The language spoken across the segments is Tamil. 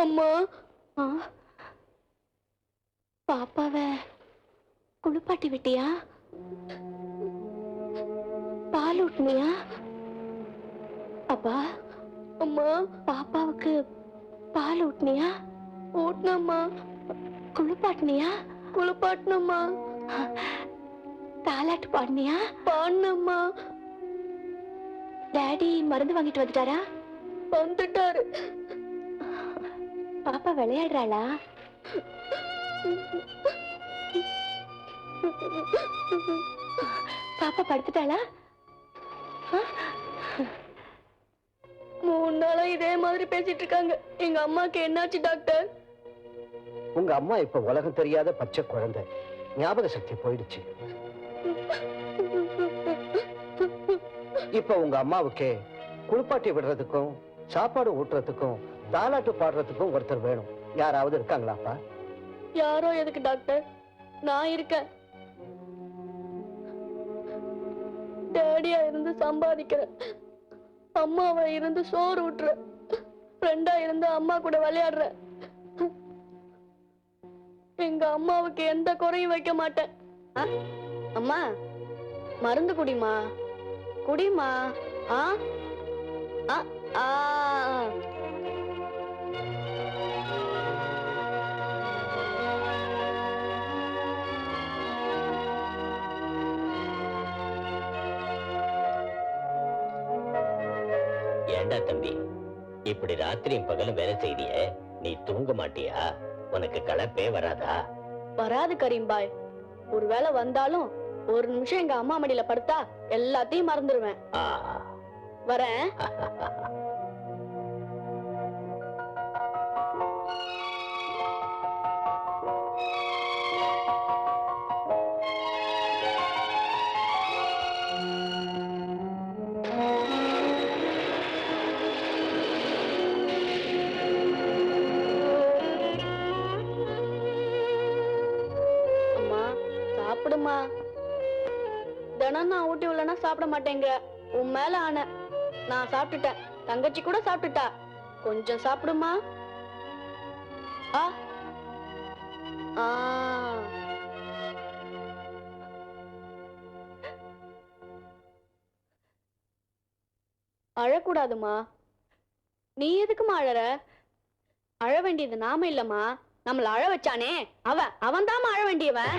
அம்மா, பாப்பாவை குளிப்பாட்டி விட்டியா? பால் ஊட்டினியா? அப்பா, அம்மா, பாப்பாவுக்கு பால் ஊட்டினியா? ஊட்டினம்மா. குளிப்பாட்டினியா? குளிப்பாட்டினம்மா. தாலாட்டு பாடினியா? பாடினம்மா. டாடி மருந்து வாங்கிட்டு வந்துட்டாரா? வந்துட்டாரு. பாப்பா விளையாடுறாளா? பாப்பா படுத்துட்டாளா? 3 நாளா இதே மாதிரி பேசிட்டு இருக்காங்க. எங்க அம்மாக்கு என்னாச்சு டாக்டர்? உங்க அம்மா இப்ப உலகம் தெரியாத பச்சை குழந்தை. ஞாபக சக்தி போயிடுச்சு. இப்ப உங்க அம்மாவுக்கு குளிப்பாட்டி விடுறதுக்கும் சாப்பாடு ஊட்டுறதுக்கும் தாலாட்டு பாடுறதுக்கும் ஒருத்தர் வேணும். யாராவது இருக்காங்களாப்பா? யாரோ எதுக்கு டாக்டர்? நான் இருக்கேன். டேடியா இருந்து சம்பாதிக்கிறேன், அம்மாவை இருந்து சோறு ஊட்டுறேன், ஃப்ரெண்டா இருந்து அம்மா கூட விளையாடுறேன். எங்க அம்மாவுக்கு எந்த குறையும் வைக்க மாட்டேன். அம்மா, மருந்து குடிமா, குடிமா. ஆ ஆ ஆ ஏண்டா தம்பி, இப்படி ராத்திரியும் பகலும் வேலை செய்திய, நீ தூங்க மாட்டியா? உனக்கு களைப்பே வராதா? வராது கரீம்பாய். ஒரு வேளை வந்தாலும் ஒரு நிமிஷம் எங்க அம்மா மடியில படுத்தா எல்லாத்தையும் மறந்துடுவேன். வரேன். சாப்பிடுமா. தினம் நான் ஊட்டி உள்ளனா சாப்பிட மாட்டேங்க. உன் மேல ஆன. நான் சாப்பிட்டுட்டேன், தங்கச்சி கூட சாப்பிட்டுட்டா. கொஞ்சம் சாப்பிடுமா. ஆ ஆ அழக்கூடாதுமா. நீ எதுக்குமா அழற? அழ வேண்டியது நாம இல்லம்மா, நம்மள அழ வச்சானே அவன் தாமா அழ வேண்டியவன்.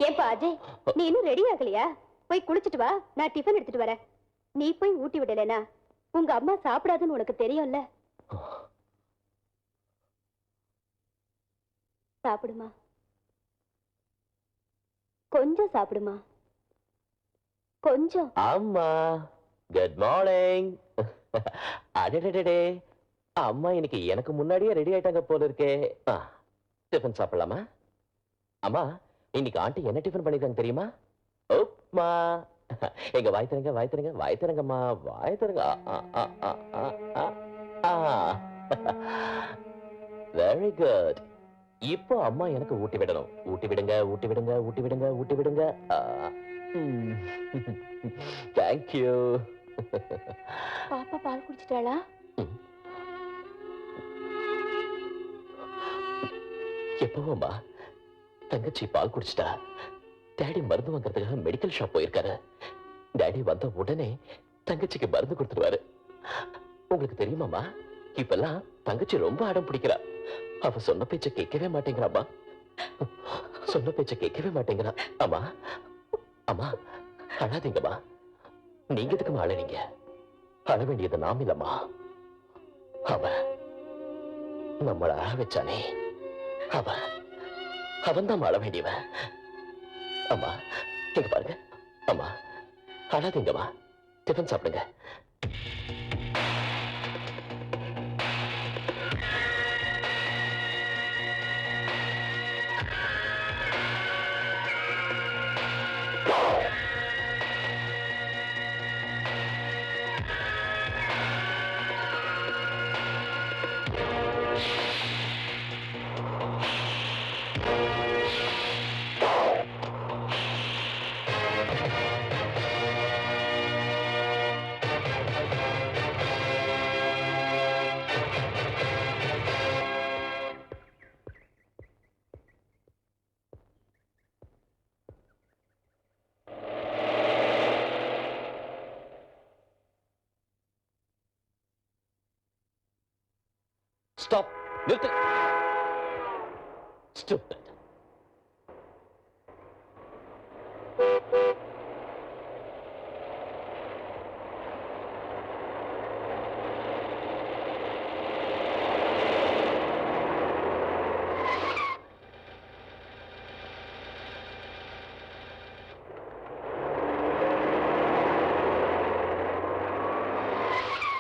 ஏப்பா அஜய், நீ இன்னும் ரெடி ஆகலையா? போய் குளிச்சுட்டு வா, நான் டிஃபன் எடுத்துட்டு வரேன். நீ போய் ஊட்டி விடலனா உங்க அம்மா சாப்பிடாதுன்னு உனக்கு தெரியும்ல. சாப்பிடுமா, கொஞ்சம் சாப்பிடுமா, கொஞ்சம். அம்மா, குட் மார்னிங். அடடடே, அம்மா இன்னைக்கு எனக்கு முன்னாடியே ரெடி ஆயிட்டாங்க போல இருக்கே. டிஃபன் சாப்பிடலாமா? அம்மா, இன்னைக்கு ஆண்டி என்ன டிஃபன் பண்ணிருக்காங்க தெரியுமா? உப்மா. எங்க வாய் தரங்க, வாய் தரங்க, வாய் தரங்கம்மா, வாய் தரங்க. Very good. இப்போ அம்மா எனக்கு ஊட்டி விடணும். ஊட்டி விடுங்க, ஊட்டி விடுங்க, ஊட்டி விடுங்க, ஊட்டி விடுங்க. தேங்க்யூ. பாப்பா பால் குடிச்சிட்டாளா? எப்பவும்மா தங்கச்சி பால் குடிச்சிட்டா. டாடி மருந்து வாங்கறதுக்காக மெடிக்கல் ஷாப் போயிருக்காரு. டாடி வந்த உடனே தங்கச்சிக்கு மருந்து கொடுத்துருவாரு. உங்களுக்கு தெரியுமாமா, இப்பெல்லாம் தங்கச்சி ரொம்ப அடம் பிடிக்கிறா. அவ சொன்ன பேச்ச கேட்கவே மாட்டேங்கிறாமா. சொன்ன பேச்ச கேட்கவே மாட்டேங்கிறா. அம்மா அம்மா அழாதீங்கம்மா. நீங்க எதுக்குமா அழறீங்க? அழ வேண்டியது நாம் இல்லம்மா. அவ நம்மள அழ வச்சானே, அவன் தான் அழ வேண்டியவன். அம்மா இங்க பாருங்க. அம்மா அழாதீங்கம்மா. டிஃபன் சாப்பிடுங்க. ஸ்டாப். நிறுத்து. Stupid.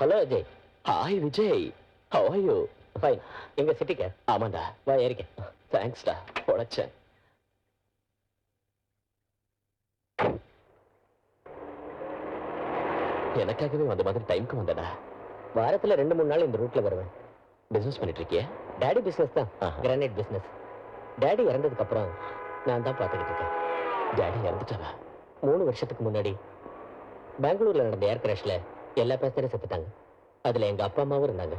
Hello Ajay. Hi Vijay. How are you? Fine. எங்க சிட்டிக்கு ஆமாண்டா. வா ஏறிக்க. தேங்க்ஸ்டா. பொழைச்சேன். எனக்காகவே வந்த மாதிரி டைம்க்கு வந்தடா. வாரத்துல 2-3 நாள் இந்த ரூட்ல வருவேன். பிசினஸ் பண்ணிட்டு இருக்கிய? டாடி பிசினஸ் தான். ஆஹா. Granite business. டாடி இறந்ததுக்கு அப்புறம் நான் தான் பார்த்துக்கிட்டு இருக்கேன். டாடி இறந்துட்டாரா? 3 வருஷத்துக்கு முன்னாடி பெங்களூர்ல நடந்த ஏர் கிராஷ்ல எல்லா பேசஞ்சரும் செத்துட்டாங்க. அதுல எங்க அப்பா அம்மாவும் இருந்தாங்க.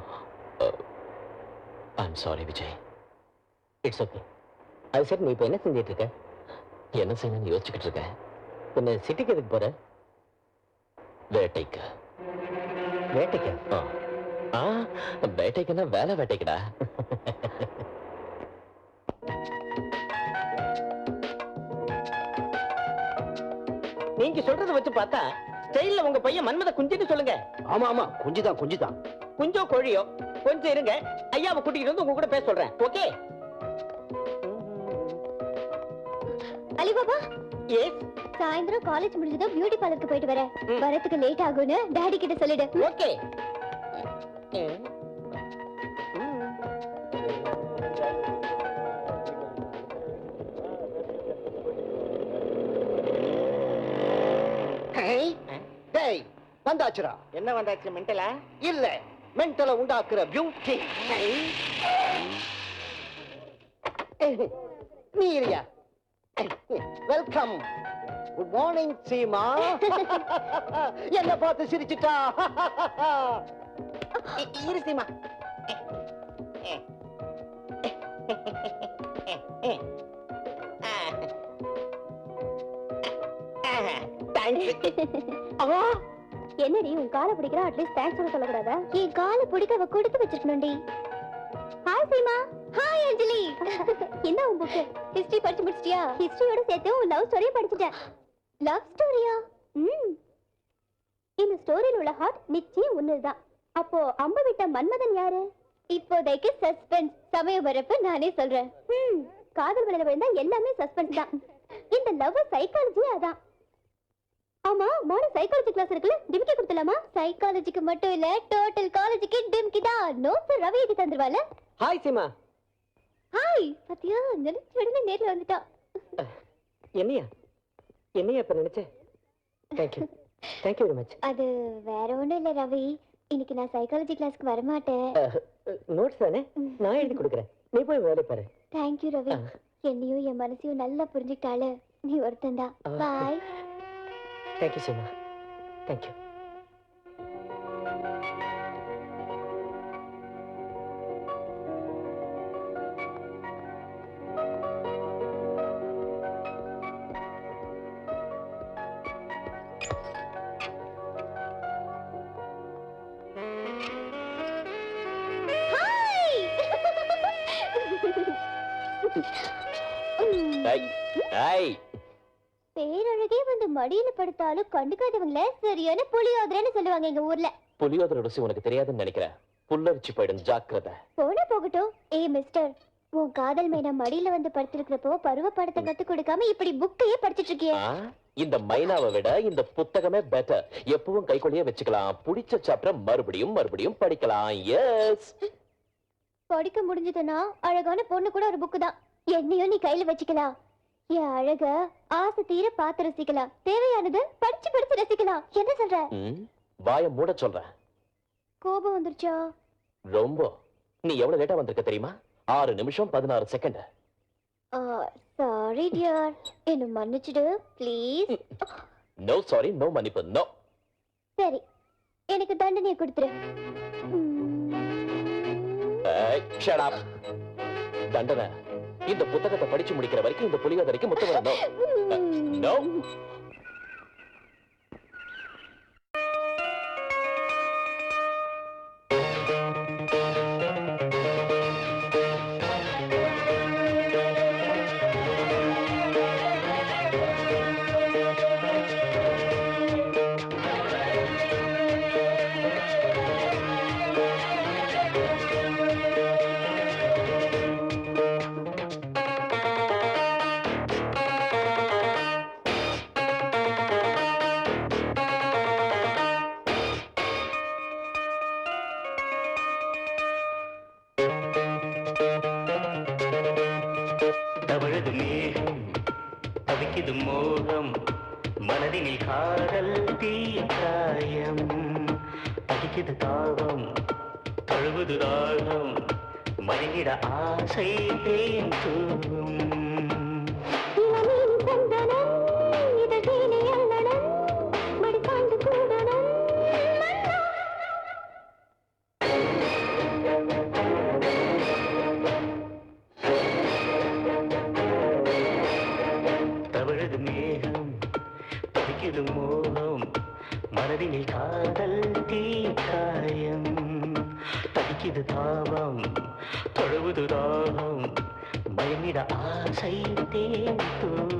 I'm sorry Vijay. It's okay. அது சரி, நீ இப்ப என்ன செஞ்சிட்டு இருக்க? என்ன செய்யணும்னு யோசிச்சுக்கிட்டு இருக்கேன். பின்ன சிட்டிக்கு எதுக்கு போற? வேட்டைக்கு. வேட்டைக்கு? ஆ, வேட்டைக்குன்னா வேலை வேட்டைக்குடா. நீங்க சொல்றத வச்சு பார்த்தா ஸ்டைல்ல உங்க பையன் மன்மத குஞ்சுன்னு சொல்லுங்க. ஆமா ஆமா, குஞ்சுதான். குஞ்சோ கோழியோ கொஞ்சம் இருங்க, ஐயாவை கூட்டிக்கிட்டு வந்து உங்க கூட பேச சொல்றேன். ஓகே? அலிபாபா, எஸ். சாயந்தரம் காலேஜ் முடிஞ்சதும் பியூட்டி பார்லருக்கு போயிட்டு வரேன். வரதுக்கு லேட் ஆகும்னு டாடி கிட்ட சொல்லிடு. ஓகே. டேய், வந்தாச்சுடா. என்ன வந்தாச்சு? மென்டலா? இல்ல, மென்டலை உண்டாக்குற பியூட்டி. நீ இல்லையா? வெல்கம். Good morning Seema. என்ன பார்த்து சிரிச்சிட்டா. இரு சீமா. என்னடி உன் காலை பிடிக்கிற? அட்லீஸ்ட் தேங்க்ஸ் சொல்ல சொல்லக்கூடாதா? என் காலை பிடிக்க அவ கொடுத்து வச்சிருக்கணும்டி. ஹாய் சீமா. ஹாய் அஞ்சலி. என்ன உன் புக் ஹிஸ்டரி படிச்சு முடிச்சிட்டியா? ஹிஸ்டரியோட சேர்த்து உன் லவ் ஸ்டோரியும் படிச்சிட்டேன். லவ் ஸ்டோரியா? இந்த ஸ்டோரியில் உள்ள ஹார்ட் நிச்சயம் ஒண்ணுதான். அப்போ அம்பு விட்ட மன்மதன் யாரு? இப்போதைக்கு சஸ்பென்ஸ். சமயம் வரப்ப நானே சொல்றேன். காதல் வலையில விழுந்தா எல்லாமே சஸ்பென்ஸ் தான். இந்த லவ் சைக்காலஜி அதான். ஆமா, மார்னிங் சைக்காலஜி கிளாஸ் இருக்குல்ல, டிம்கி கொடுத்தலாமா? சைக்காலஜிக்கு மட்டும் இல்ல, டோட்டல் காலேஜுக்கு டிம்கி தான். நோட்ஸ் ரவி எழுதி தந்துருவால. ஹாய் சீமா. ஹாய் சத்யா, நினைச்ச உடனே நேர்ல வந்துட்டா. என்னையா இப்ப நினைச்சேன்? Thank you very much. அது வேற ஒண்ணும் இல்ல ரவி, இன்னைக்கு நான் சைக்காலஜி கிளாஸ்க்கு வர மாட்டேன். நோட்ஸ் தானே, நான் எழுதி கொடுக்குறேன். நீ போய் வேலை பாரு. தேங்க்யூ ரவி. என்னையும் என் மனசையும் நல்லா புரிஞ்சுக்கிட்டால நீ ஒருத்தன் தான். பாய். தேங்க்யூ சீமா. தேங்க்யூ. ஐய், ஐய். பேரழகே வந்து மடியில படுத்தாலும் கண்டுக்காதவங்கள சரியான புளியோதரைன்னு சொல்லுவாங்க எங்க ஊர்ல. புளியோதரை ருசி உனக்கு தெரியாதுன்னு நினைக்கிறேன். புல்லரிச்சு போயிடும், ஜாக்கிரதை. போன போகட்டும். மிஸ்டர், உன் காதல் மேனா மடியில வந்து படுத்திருக்கிறப்போ பருவ பாடத்தை கத்து கொடுக்காம இப்படி புக்கையே படிச்சிட்டு இருக்கிய. இந்த மைனாவை விட இந்த புத்தகமே பெட்டர். எப்பவும் கைக்குள்ளேயே வச்சுக்கலாம். பிடிச்ச சாப்டர் மறுபடியும் மறுபடியும் படிக்கலாம். எஸ், படிக்க முடிஞ்சதுன்னா அழகான பொண்ணு கூட ஒரு புக்கு தான். என்னையும் நீ கையில வச்சுக்கலாம். என் அழக ஆசை தீர பார்த்து ரசிக்கலாம். தேவையானது படிச்சு படிச்சு ரசிக்கலாம். என்ன சொல்ற? வாய மூட சொல்றேன். கோபம் வந்துருச்சா? ரொம்ப. நீ எவ்வளவு லேட்டா வந்திருக்க தெரியுமா? 6 நிமிஷம் 16 செகண்ட். சாரி டியர், என்ன மன்னிச்சிடு ப்ளீஸ். நோ சாரி, நோ மன்னிப்பு, நோ. சரி, எனக்கு தண்டனையை கொடுத்துரு. Shut up. தண்டனை இந்த புத்தகத்தை படிச்சு முடிக்கிற வரைக்கும் இந்த புளியோதரைக்கு முத்தம் வரணும். நோ. தவழது மேகம் தவிக்குது மோகம் மனதினில் காதல் தீக்காயம் தவிக்குது தாகம் தழுவுது தாகம் மயங்கிட ஆசை தேன் தூவும். தவழது மேகம் தவிக்குது மோகம் மனதினில் காதல் தீக்காயம் தவிக்குது தாபம் தொழுவுது தாகம் மயங்கிட ஆசை தேன் தூவும்.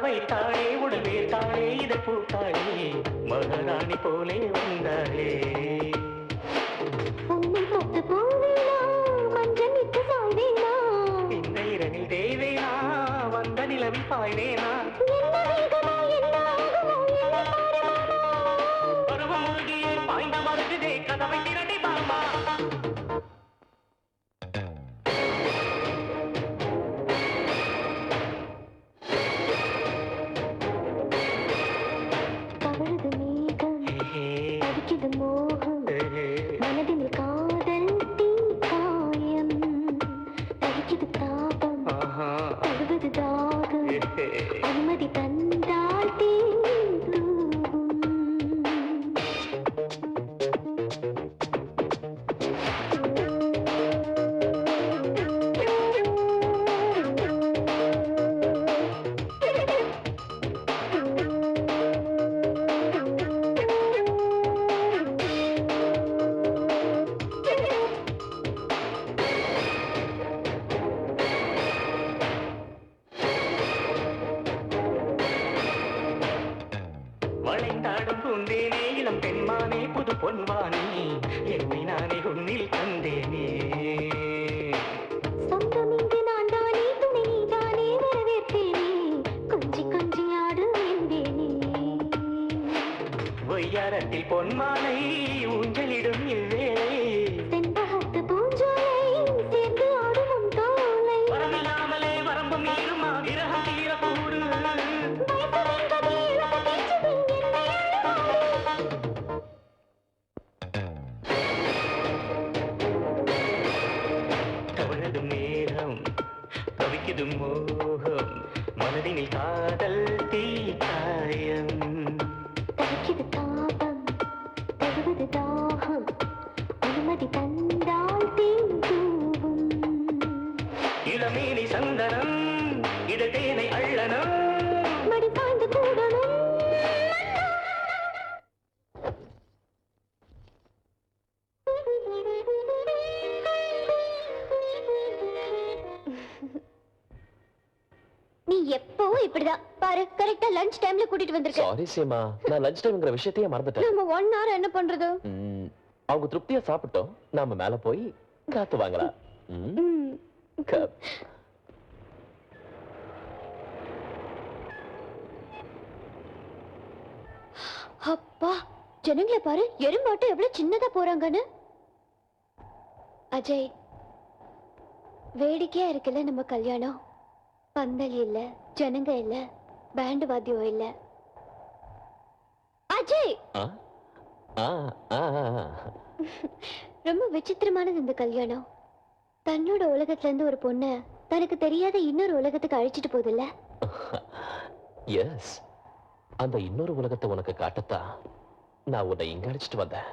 வைத்தாளே உடல் வேர்த்தாளே இதை பூத்தாளே மகாராணி போலே வந்தாளே. இந்த இரவில் தேவேனா வந்த நிலவில் பாய்வேனா பருவமூழ்கியே பாய்ந்த மருகுதே கதவை திரட்டி பாமா. அனுமதி தந்தால் வளைந்தாடும் பூந்தேனே இளம் பெண்மானே புது பொன்வானே என்னை நானே உன்னில் கண்டேனே. சொந்தம் இங்கு நான் தானே துணை தானே வரவேற்பேனே கொஞ்சி கொஞ்சி ஆடு என்பேனே. ஒய்யாரத்தில் பொன்மானை ஊஞ்சலிடும் இவ்வேளை செண்பகத்து பூஞ்சோலை சேர்ந்து ஆடும் தோலை வரமில்லாமலே வரம்பும் இது தாபம் தருவது தாகம் அனுமதி தந்தால் தேன் தூவும் இளமேனி சந்தனம் இது தேனை அள்ளனம் மடி சாய்ந்து கூடணும் நீ எப்பவும் இப்படிதான் பாரு கரெக்டா லஞ்ச் டைம்ல கூட்டிட்டு வந்திருக்க சாரி சீமா, நான் லஞ்ச் டைம்ங்கிற விஷயத்தையே மறந்துட்டேன். நம்ம 1 hour என்ன பண்றது அவங்க திருப்தியா சாப்பிட்டோம், நாம மேல போய் காத்து வாங்கலாம். க- அப்பா ஜனங்களை பாரு எறும்பாட்டம் எவ்வளவு சின்னதா போறாங்கன்னு அஜய் வேடிக்கையா இருக்குல்ல நம்ம கல்யாணம் பந்தல் இல்ல ஜனங்க இல்ல பேண்ட் வாத்தியம் இல்ல அஜய் ஆ? ஆ, ஆ, ஆ. ரொம்ப விசித்திரமானது இந்த கல்யாணம் தன்னோட உலகத்துல இருந்து ஒரு பொண்ண தனக்கு தெரியாத இன்னொரு உலகத்துக்கு அழைச்சிட்டு போகுதுல்ல எஸ், அந்த இன்னொரு உலகத்தை உனக்கு காட்டத்தான் நான் உன்னை இங்க அழைச்சிட்டு வந்தேன்.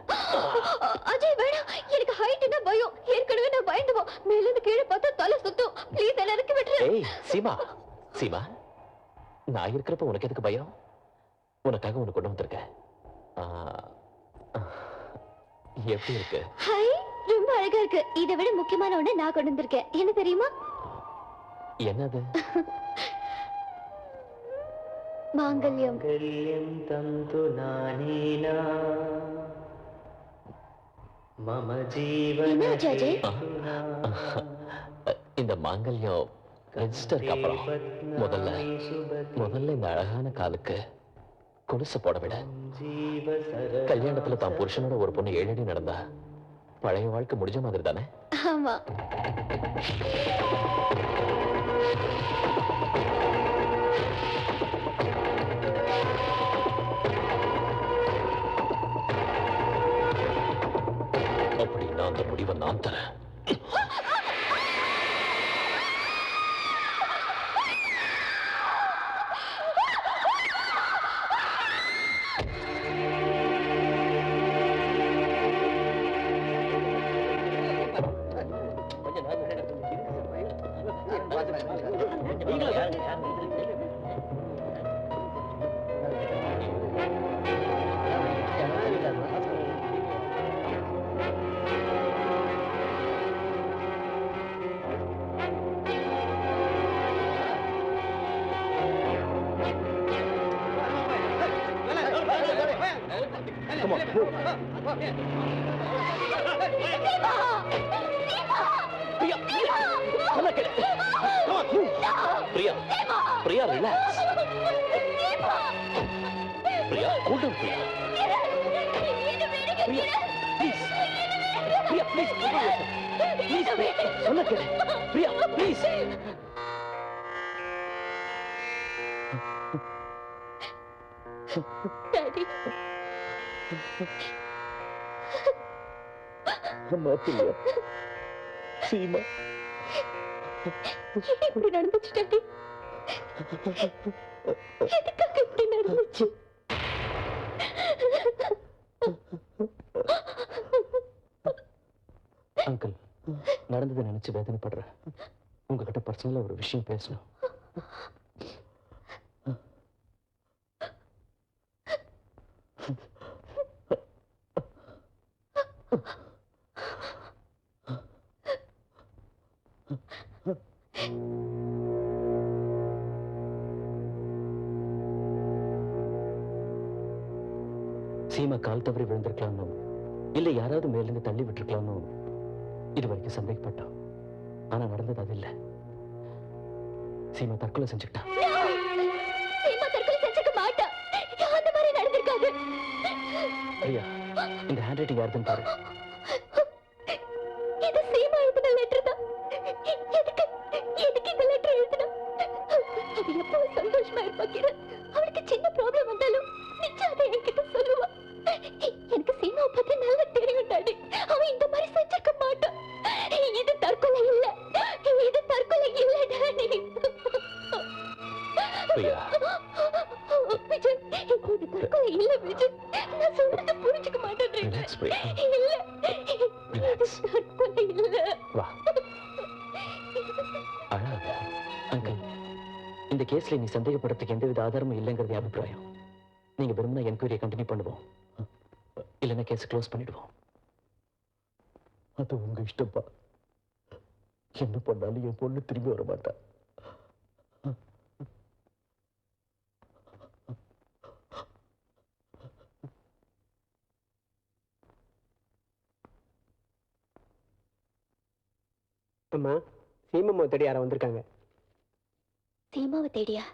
அஜய் வேணாம் எனக்கு ஹைட்னா பயம் ஏற்கனவே நான் பயந்துவோம் மேல இருந்து கீழே பார்த்தா தலை சுத்தும் ப்ளீஸ் என்ன இறக்கி விட்டுரு ஏய் சீமா, சீமா, நான் இருக்கிறப்ப உனக்கு எதுக்கு பயம்? உனக்காக உனக்கு கொண்டு வந்திருக்கேன். ஆ, எப்படி இருக்கு? ஹாய் ரொம்ப அழகா இருக்கு இதை விட முக்கியமான ஒண்ணு நான் கொண்டு வந்திருக்கேன் என்ன தெரியுமா என்னது? மாங்கல்யம் கல்யம் தந்து நானேனா மம ஜீவன என்னாச்சு அஜய் இந்த மாங்கல்யம் ரெஜிஸ்டருக்கு அப்புறம் முதல்ல இந்த அழகான காலுக்கு கொலுசு போட விட. கல்யாணத்துல தான் புருஷனோட ஒரு பொண்ணு 7 அடி நடந்தா பழைய வாழ்க்கை முடிஞ்ச மாதிரி தானே? ஆமா அப்படின்னா அந்த முடிவை நான் தரேன். Come on, move. பிரியா, சொன்னா கேளு. Come on, move. Priya, Priya, relax. Priya, cool down, Priya. Priya, please. Priya, please, control yourself. Please, Priya, சொன்னா கேளு. பிரியா, please. டாடி அம்மா, பிரியா, சீமா, இப்படி நடந்துச்சு டாடி எதுக்காக இப்படி நடந்துச்சு அங்கிள், நடந்ததை நினைச்சு வேதனைப்படுறேன். உங்ககிட்ட பர்சனலா ஒரு விஷயம் பேசணும். சீமா கால் தவறி விழுந்திருக்கலாம்னு, இல்ல யாராவது மேலிருந்து தள்ளி விட்டுருக்கலாம்னு இது வரைக்கும் சந்தேகப்பட்டோம். ஆனா நடந்தது அது இல்ல. சீமா தற்கொலை செஞ்சுக்கிட்டா. சீமா தற்கொலை செஞ்சுக்க மாட்டா அந்த மாதிரி நடந்திருக்காது பிரியா, இந்த ஹேண்ட் ரைட்டிங் யாருதுன்னு பாரு. இது சீமா எழுதின லெட்டர் தான் எதுக்கு எதுக்கு இந்த லெட்டர் எழுதினா அவ எப்பவும் சந்தோஷமா இருப்பாக்கிற அவளுக்கு சின்ன ப்ராப்ளம் வந்தாலும் நிச்சயம் அதை என்கிட்ட சொல்லுவா எனக்கு சீமாவை பத்தி நல்லா தெரியும் டாடி அவன் இந்த மாதிரி செஞ்சிருக்க மாட்டான் இது தற்கொலை இல்ல இது தற்கொலை இல்ல டாடி பிரியா, விஜய் இது தற்கொலை இல்ல விஜய், நான் சொல்றத புரிஞ்சுக்க மாட்டேன்றீங்க. Relax, பிரியா. இல்ல, Relax. இது தற்கொலை இல்ல. வா அழாத. அங்கிள், இந்த கேஸ்ல நீ சந்தேகப்படுறதுக்கு எந்தவித ஆதாரமும் இல்லைங்கிறது என் அபிப்பிராயம். நீங்க விரும்பினா என்கொயரியை கண்டினியூ பண்ணுவோம், இல்லைன்னா கேஸ் க்ளோஸ் பண்ணிடுவோம். அது உங்க இஷ்டப்பா. என்ன பண்ணாலும் என் பொண்ணு திரும்பி வர மாட்டா. அம்மா, சீமம்மா தேடி யாரோ வந்திருக்காங்க. சீமாவை தேடியா?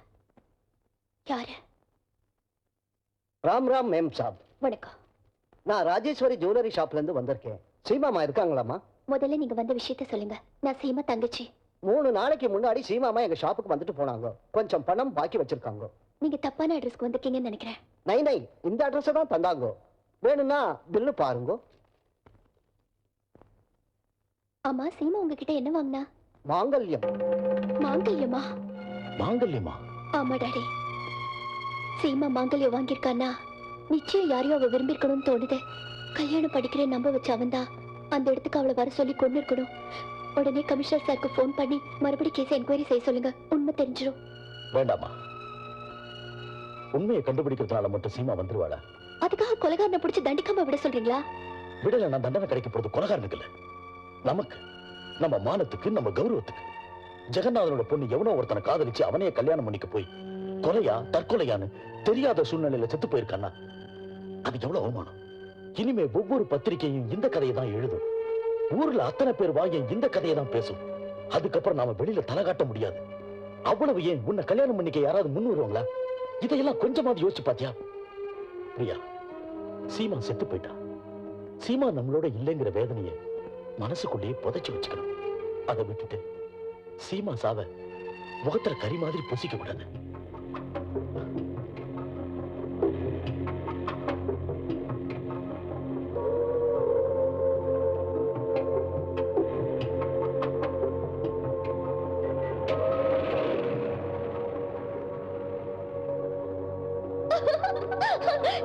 யாரு? ராம் ராம் மேம் சாப். வணக்கம். நான் ராஜேஸ்வரி ஜுவல்லரி ஷாப்ல இருந்து வந்திருக்கேன். சீமாமா இருக்காங்களாம்மா? முதல்ல நீங்க வந்த விஷயத்த சொல்லுங்க. நான் சீமா தங்கச்சி. 3 நாளைக்கு முன்னாடி சீமாமா எங்க ஷாப்புக்கு வந்துட்டு போனாங்க. கொஞ்சம் பணம் பாக்கி வச்சிருக்காங்க. நீங்க தப்பான அட்ரஸ்க்கு வந்திருக்கீங்கன்னு நினைக்கிறேன். நை இந்த அட்ரஸ் தான் தந்தாங்க. வேணும்னா பில்லு பாருங்க. ஆமா, சீமா உங்ககிட்ட என்ன வாங்கினா? மாங்கல்யம். மாங்கல்யமா? மாங்கல்யமா? ஆமா டாடி. சீமா மாங்கல்யம் வாங்கியிருக்கானா நிச்சயம் யாரையும் அவ விரும்பியிருக்கணும்னு தோணுது. கல்யாணம் படிக்கிறேன் நம்ப வச்ச அவன்தான் அந்த இடத்துக்கு அவளை வர சொல்லி கொண்டு இருக்கணும். உடனே கமிஷனர் சாருக்கு ஃபோன் பண்ணி மறுபடியும் கேஸ் என்கொயரி செய்ய சொல்லுங்க. உண்மை தெரிஞ்சிடும். வேண்டாமா, உண்மையை கண்டுபிடிக்கிறதுனால மட்டும் சீமா வந்துருவாளா? அதுக்காக கொலைகாரனை பிடிச்சி தண்டிக்காம விட சொல்றீங்களா? விடல, நான் தண்டனை கிடைக்க போறது கொலைகாரனுக்கு இல்ல, நமக்கு, நம்ம மானத்துக்கு, நம்ம கௌரவத்துக்கு. ஜெகநாதனோட பொண்ணு எவனோ ஒருத்தனை காதலிச்சு அவனையே கல்யாணம் பண்ணிக்க போய் கொலையா தற்கொலையான்னு தெரியாத சூழ்நிலையில செத்து போயிருக்கானா, அது எவ்வளவு அவமானம். இனிமே ஒவ்வொரு பத்திரிகையும் இந்த கதையை தான் எழுதும். ஊர்ல அத்தனை பேர் வாங்கி இந்த கதையை தான் பேசும். அதுக்கப்புறம் நாம வெளியில தலை காட்ட முடியாது. அவ்வளவு ஏன் உன்னை கல்யாணம் பண்ணிக்க யாராவது முன் வருவாங்களா? இதையெல்லாம் கொஞ்சமாவது யோசிச்சு பாத்தியா? பிரியா, சீமா செத்து போயிட்டா. சீமா நம்மளோட இல்லைங்கிற வேதனையை மனசுக்குள்ளேயே புதைச்சு வச்சுக்கணும். அதை விட்டுட்டு சீமா சாவ முகத்துல கறி மாதிரி பூசிக்க கூடாது.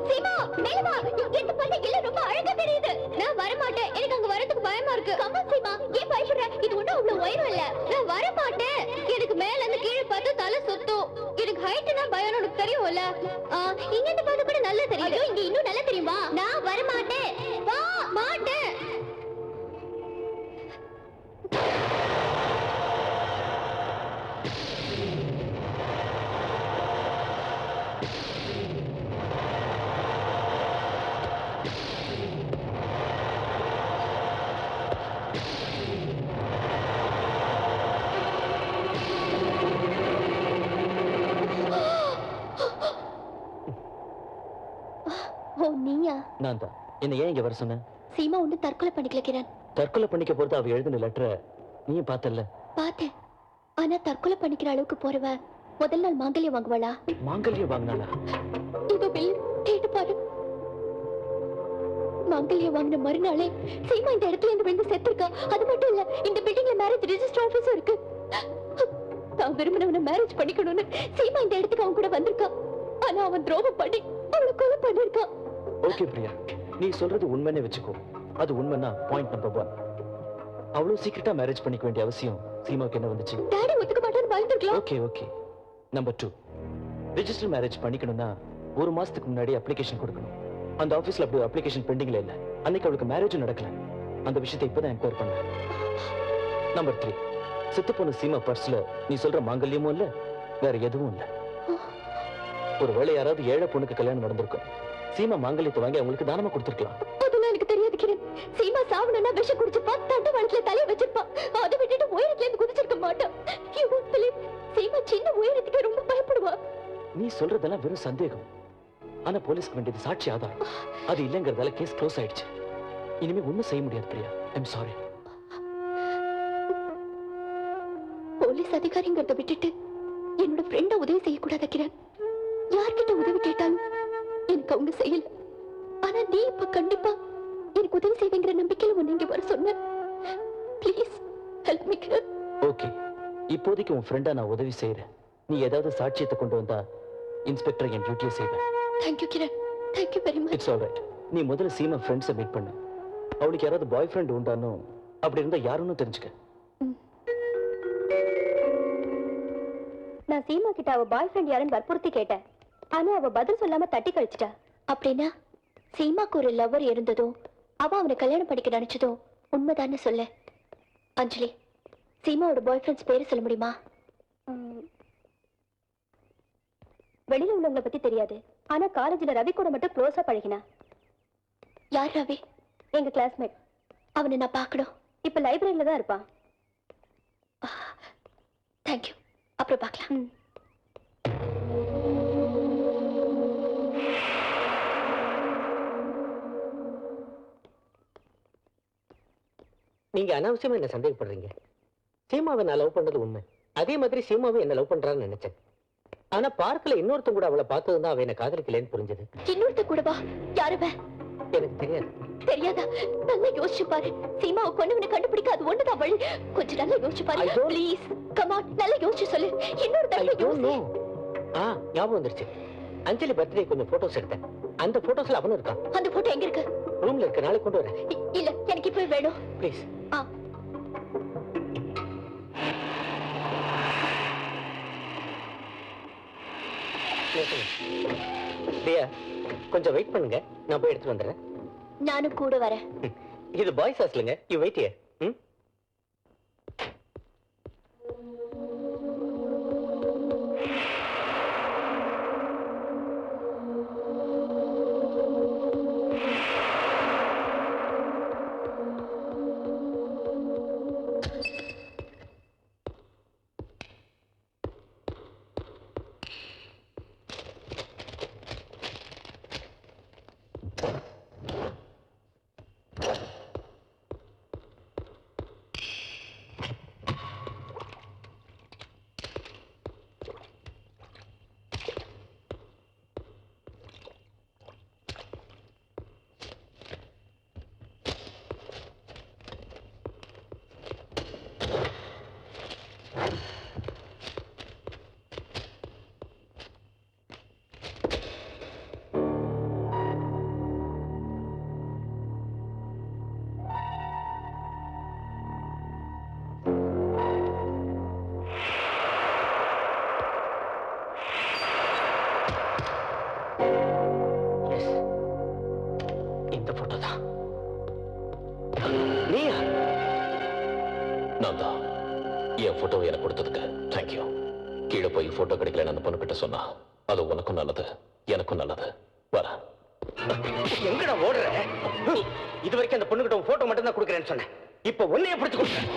சீமா, மேல வா. இங்க இருந்து பார்த்தா எல்லாம் ரொம்ப அழகா தெரியுது. நான் வர மாட்டேன். எனக்கு அங்க வரதுக்கு பயமா இருக்கு. கமான் சீமா, ஏன் பயப்படுற? இது ஒண்ணும் அவ்வளவு உயரம் இல்ல. நான் வர மாட்டேன். எனக்கு மேல இருந்து கீழே பார்த்தா தலை சுத்தும். எனக்கு ஹைட்னா பயம் உனக்கு தெரியும்ல. இங்க இருந்து பார்த்தா கூட நல்லா தெரியுது. இங்க இன்னும் நல்லா தெரியுமா? நான் வர மாட்டேன். வா, மாட்டேன். ஓ, நீயா? நான் தான். என்ன ஏன் இங்க வர சொன்ன? சீமா ஒண்ணு தற்கொலை பண்ணிக்கல கிரண். தற்கொலை பண்ணிக்க போறது அவ எழுதின லெட்டரை நீயும் பார்த்தல்ல? பார்த்தேன். ஆனா தற்கொலை பண்ணிக்கிற அளவுக்கு போறவ முதல் நாள் மாங்கல்யம் வாங்குவாளா? மாங்கல்யம் வாங்கினாளா? இதோ பில், கேட்டு பாரு. மாங்கல்யம் வாங்கின மறுநாளே சீமா இந்த இடத்துல இருந்து விழுந்து செத்துருக்கா. அது மட்டும் இல்ல, இந்த பில்டிங்ல மேரேஜ் ரெஜிஸ்டர் ஆபீஸும் இருக்கு. தான் விரும்பினவனை மேரேஜ் பண்ணிக்கணும்னு சீமா இந்த இடத்துக்கு அவன் கூட வந்திருக்கா. ஆனா அவன் துரோகம் பண்ணி அவளை கொலை பண்ணிருக்கான். ஓகே பிரியா, நீ சொல்றது உண்மைன்னு வச்சுக்கோ. அது உண்மைன்னா பாயிண்ட் நம்பர் 1. அவ்வளவு சீக்கிரட்டா மேரேஜ் பண்ணிக்க வேண்டிய அவசியம் சீமாவுக்கு என்ன வந்துச்சு? டாடி ஒத்துக்க மாட்டான்னு பயந்துருக்கலாம். Okay okay. Number 2, register marriage பண்ணிக்கணும்னா 1 மாசத்துக்கு முன்னாடி அப்ளிகேஷன் கொடுக்கணும். அந்த ஆபீஸ்ல அப்படி அப்ளிகேஷன் பெண்டிங்ல இல்ல. அன்னைக்கு அவளுக்கு மேரேஜும் நடக்கல. அந்த விஷயத்தை இப்பதான் என்கொயர் பண்ணேன். நம்பர் 3, செத்து போன சீமா பர்ஸ்ல நீ சொல்ற மாங்கல்யமும் இல்ல, வேற எதுவும் இல்ல. ஒருவேளை யாராவது ஏழை பொண்ணுக்கு கல்யாணம் நடந்திருக்கும். சீமா மாங்கல்யத்தை வாங்கி அவங்களுக்கு தானமா கொடுத்துருக்கலாம். அதெல்லாம் எனக்கு தெரியாது கிரண். சீமா சாவணும்னா விஷம் குடிச்சிருப்பா, தண்டவாளத்துல தலையை வச்சிருப்பா. அதை விட்டுட்டு உயரத்துல இருந்து குதிச்சிருக்க மாட்டான். You won't believe. சீமா சின்ன உயரத்துக்கு ரொம்ப பயப்படுவா. நீ சொல்றதெல்லாம் வெறும் சந்தேகம். ஆனா போலீஸ்க்கு வேண்டியது சாட்சி ஆதாரம். அது இல்லைங்கிறதால கேஸ் க்ளோஸ் ஆயிடுச்சு. இனிமே ஒண்ணும் செய்ய முடியாது பிரியா. I'm sorry. போலீஸ் அதிகாரிங்கிறத விட்டுட்டு என்னோட ஃப்ரெண்ட உதவி செய்யக்கூடாத கிரண். யார்கிட்ட உதவி கேட்டாலும் எனக்கு அவங்க செய்யல. ஆனா நீ இப்ப கண்டிப்பா எனக்கு உதவி செய்வேங்கிற நம்பிக்கையில உன்னை இங்க வர சொன்ன. Please help me Kiran. Okay, இப்போதைக்கு உன் ஃப்ரெண்டா நான் உதவி செய்யறேன். நீ ஏதாவது சாட்சியத்தை கொண்டு வந்தா இன்ஸ்பெக்டர் என் டியூட்டியை செய்வேன். Thank you Kiran. Thank you very much. It's alright. நீ முதல்ல சீமா ஃப்ரெண்ட்ஸை மீட் பண்ணு. அவளுக்கு யாராவது பாய் ஃப்ரெண்ட் உண்டானோ அப்படி இருந்தா யாருன்னு தெரிஞ்சுக்க. நான் சீமா கிட்ட அவ பாய் ஃப்ரெண்ட் யாருன்னு வற்புறுத்தி கேட்டேன். ஆனா அவ பதில் சொல்லாம தட்டி கழிச்சிட்டா. அப்படின்னா சீமாக்கு ஒரு லவர் இருந்ததும் அவ அவனை கல்யாணம் பண்ணிக்க நினைச்சதும் உண்மைதான்னு சொல்ல. அஞ்சலி, சீமாவோட பாய் ஃப்ரெண்ட்ஸ் பேரு சொல்ல முடியுமா? வெளியில உள்ளவங்களை பத்தி தெரியாது. ஆனா காலேஜ்ல ரவி கூட மட்டும் க்ளோஸா பழகினா. யார் ரவி? எங்க கிளாஸ்மேட். அவனை நான் பார்க்கணும். இப்ப லைப்ரரியில தான் இருப்பான். தேங்க்யூ. அப்புறம் பார்க்கலாம். நீங்க அனாவசியமா என்ன சந்தேகப்படுறீங்க. சீமாவை நான் லவ் பண்றது உண்மை. அதே மாதிரி சீமாவை என்ன லவ் பண்றான்னு நினைச்சேன். ஆனா பார்க்கல இன்னொருத்தன் கூட அவளை பார்த்ததுதான் அவ என்ன காதலிக்கலன்னு புரிஞ்சது. இன்னொருத்த கூடவா? யாருவ? எனக்கு தெரியாது. தெரியாதா? நல்லா யோசிச்சு பாரு. சீமாவை கொண்டவனை கண்டுபிடிக்க அது ஒண்ணுதான் வழி. கொஞ்சம் நல்லா யோசிச்சு பாரு ப்ளீஸ். கம் ஆன், நல்லா யோசிச்சு சொல்லு. இன்னொரு தடவை யோசி. ஞாபகம் வந்துருச்சு. அஞ்சலி பர்த்டே கொஞ்சம் போட்டோஸ் எடுத்தேன். அந்த போட்டோஸ்ல அவனும் இருக்கான். அந்த போட்டோ எங்க இருக்கு? ரூம்ல இருக்கு. நாளைக்கு கொண்டு வரேன். இல்ல, எனக்கு இப்ப வேணும் ப்ளீஸ். பிரியா, கொஞ்சம் வெயிட் பண்ணுங்க. நான் போய் எடுத்துட்டு வந்துடுறேன். நானும் கூட வரேன். இது பாய்ஸ் ஹாஸ்டலுங்க. You wait here. இந்த போட்டோ தான். நீயா? நான் தான். என் போட்டோவை எனக்கு கொடுத்ததுக்கு தேங்க்யூ. கீழே போய் போட்டோ கிடைக்கலன்னு அந்த பொண்ணு கிட்ட சொன்னா அது உனக்கும் நல்லது, எனக்கும் நல்லது. வர. எங்கடா ஓடுற? இது வரைக்கும் அந்த பொண்ணுகிட்ட போட்டோ மட்டும் தான் கொடுக்குறேன்னு சொன்னேன். இப்ப ஒன்னையே பிடிச்சு கொடுக்குறேன்.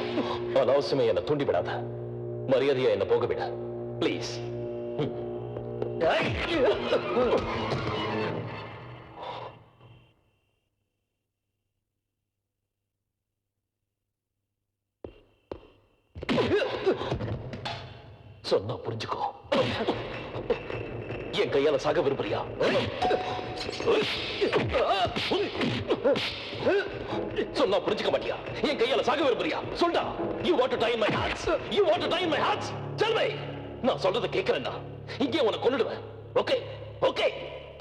அனாவசியமே என்னை தூண்டி விடாத. மரியாதையா என்ன போக விட பிளீஸ். சொன்னா புரிஞ்சுக்கோ. என் கையால சாக விரும்புறியா? சொன்னா புரிஞ்சுக்க மாட்டியா? என் கையால சாக விரும்புறியா? சொல்டா. You want to die in my hands? You want to die in my hands? Tell me. நான் சொல்றத கேக்குறேன்னா இங்கே உன்னை கொன்னுடுவேன். ஓகே ஓகே,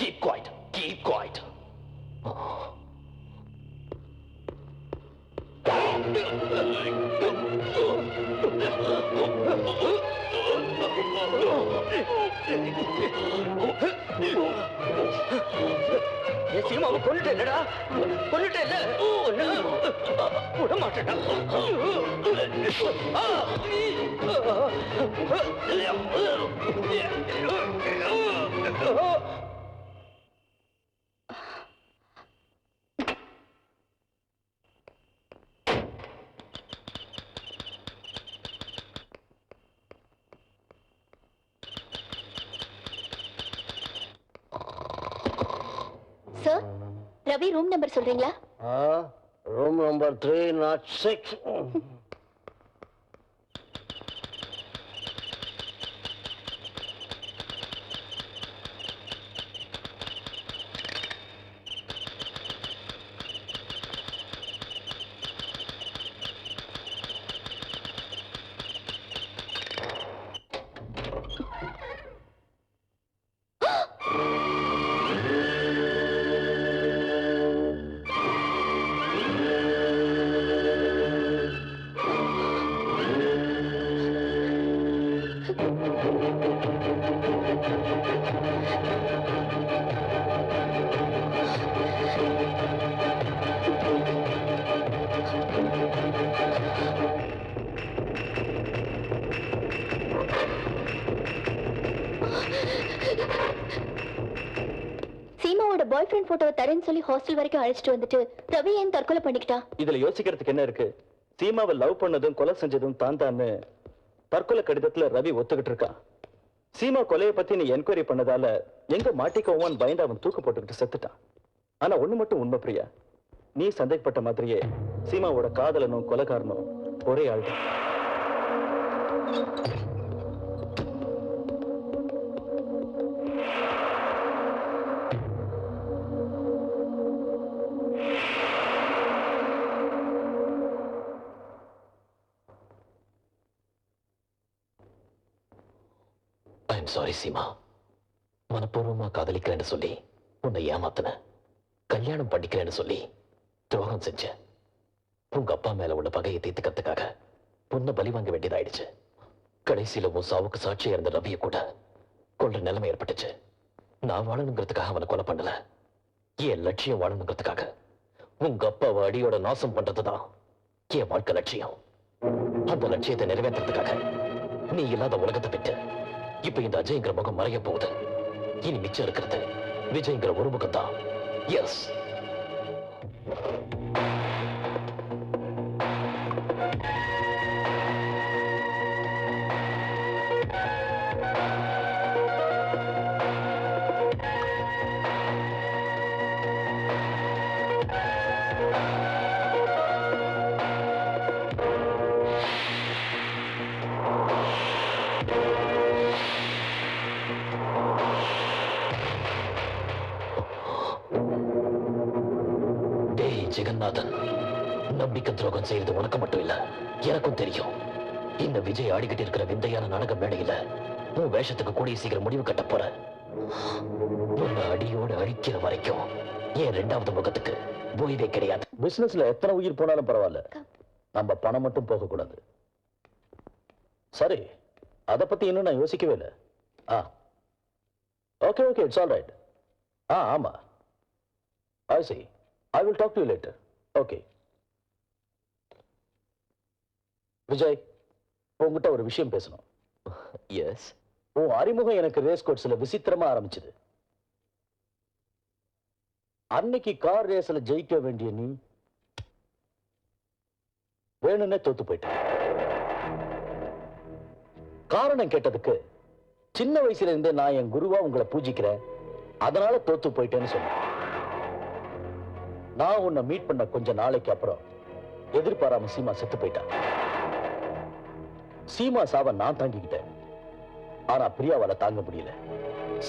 keep quiet, keep quiet. சீமாவை கொண்டுட்டேன்டா. கொண்டுட்டேன். விட மாட்டேன்டா. சார், ரவி ரூம் நம்பர் சொல்றீங்களா? Room number 306. பாய் ஃப்ரெண்ட் போட்டோவை தரேன்னு சொல்லி ஹாஸ்டல் வரைக்கும் அழைச்சிட்டு வந்துட்டு ரவி ஏன் தற்கொலை பண்ணிக்கிட்டா? இதுல யோசிக்கிறதுக்கு என்ன இருக்கு? சீமாவை லவ் பண்ணதும் கொலை செஞ்சதும் தான் தான்னு தற்கொலை கடிதத்துல ரவி ஒத்துக்கிட்டு இருக்கான். சீமா கொலையை பத்தி நீ என்கொயரி பண்ணதால எங்க மாட்டிக்கோவான்னு பயந்து அவன் தூக்கு போட்டுக்கிட்டு செத்துட்டான். ஆனா ஒண்ணு மட்டும் உண்மை பிரியா, நீ சந்தேகப்பட்ட மாதிரியே சீமாவோட காதலனும் கொலைகாரனும் ஒரே ஆள் தான். I'm sorry Seema. மனப்பூர்வமா காதலிக்கிறேன்னு சொல்லி உன்னை ஏமாத்தின, கல்யாணம் பண்ணிக்கிறேன்னு சொல்லி துரோகம் செஞ்ச. உங்க அப்பா மேல உள்ள பகையை தீர்த்துக்கிறதுக்காக உன்னை பலி வாங்க வேண்டியதாயிடுச்சு. கடைசியில உன் சாவுக்கு சாட்சியா இருந்த ரவியை கூட கொல்ற நிலைமை ஏற்பட்டுச்சு. நான் வாழணுங்கிறதுக்காக அவனை கொலை பண்ணல, என் லட்சியம் வாழணுங்கிறதுக்காக உங்க அப்பாவை அடியோட நாசம் பண்றதுதான் என் வாழ்க்கை லட்சியம். அந்த லட்சியத்தை நிறைவேற்றுறதுக்காக நீ இல்லாத உலகத்தை விட்டு இப்ப இந்த அஜய்ங்கிற முகம் மறைய போகுது. இனி மிச்சம் இருக்கிறது விஜய்ங்கிற ஒரு முகம் தான். எஸ், ஜெகநாதன், நம்பிக்கை துரோகம் செய்யறது உனக்கு மட்டும் இல்ல, எனக்கும் தெரியும். இந்த விஜய் ஆடிக்கிட்டு இருக்கிற விந்தையான நாடக மேடையில உன் வேஷத்துக்கு கூடிய சீக்கிரம் முடிவு கட்ட போற. உன்னை அடியோடு அழிக்கிற வரைக்கும் என் இரண்டாவது முகத்துக்கு ஓய்வே கிடையாது. பிசினஸ்ல எத்தனை உயிர் போனாலும் பரவாயில்ல, நம்ம பணம் மட்டும் போக கூடாது. சரி, அத பத்தி இன்னும் நான் யோசிக்கவே இல்லை. Okay okay, it's all right. ஆமா, I see. I will talk to you later. Okay. Vijay, உங்ககிட்ட ஒரு விஷயம் பேசணும். எஸ். உன் அறிமுகம் எனக்கு ரேஸ் கோர்ஸ்ல விசித்திரமா ஆரம்பிச்சது. அன்னைக்கு கார் ரேஸ்ல ஜெயிக்க வேண்டிய நீ வேணும்னே தோத்து போயிட்ட. காரணம் கேட்டதுக்கு சின்ன வயசுல இருந்தே நான் என் குருவா உங்களை பூஜிக்கிறேன், அதனால தோத்து போயிட்டேன்னு சொன்னேன். நான் உன்னை மீட் பண்ண கொஞ்ச நாளைக்கு அப்புறம் எதிர்பாராம சீமா செத்து போயிட்டா. சீமா சாவ நான் தாங்கிக்கிட்டேன், ஆனா பிரியாவால தாங்க முடியல.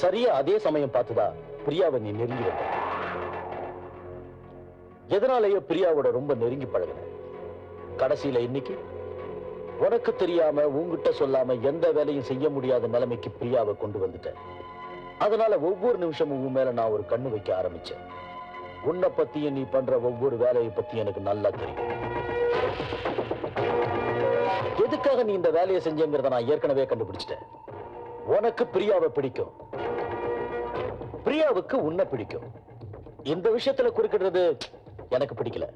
சரியா அதே சமயம் பார்த்துதான் பிரியாவை நீ நெருங்கி வந்த. எதனாலேயோ பிரியாவோட ரொம்ப நெருங்கி பழகின. கடைசியில இன்னைக்கு உனக்கு தெரியாம உன்கிட்ட சொல்லாம எந்த வேலையும் செய்ய முடியாத நிலைமைக்கு பிரியாவை கொண்டு வந்துட்டேன். அதனால ஒவ்வொரு நிமிஷமும் உன் மேல நான் ஒரு கண்ணு வைக்க ஆரம்பிச்சேன். உன்னை பத்தியும் நீ பண்ற ஒவ்வொரு வேலையை பத்தி எனக்கு நல்லா தெரியும். எதுக்காக நீ இந்த வேலையை செஞ்சங்கிறத நான் ஏற்கனவே கண்டுபிடிச்சிட்டேன். உனக்கு பிரியாவை பிடிக்கும், பிரியாவுக்கு உன்னை பிடிக்கும். இந்த விஷயத்துல குறுக்கிடுறது எனக்கு பிடிக்கல.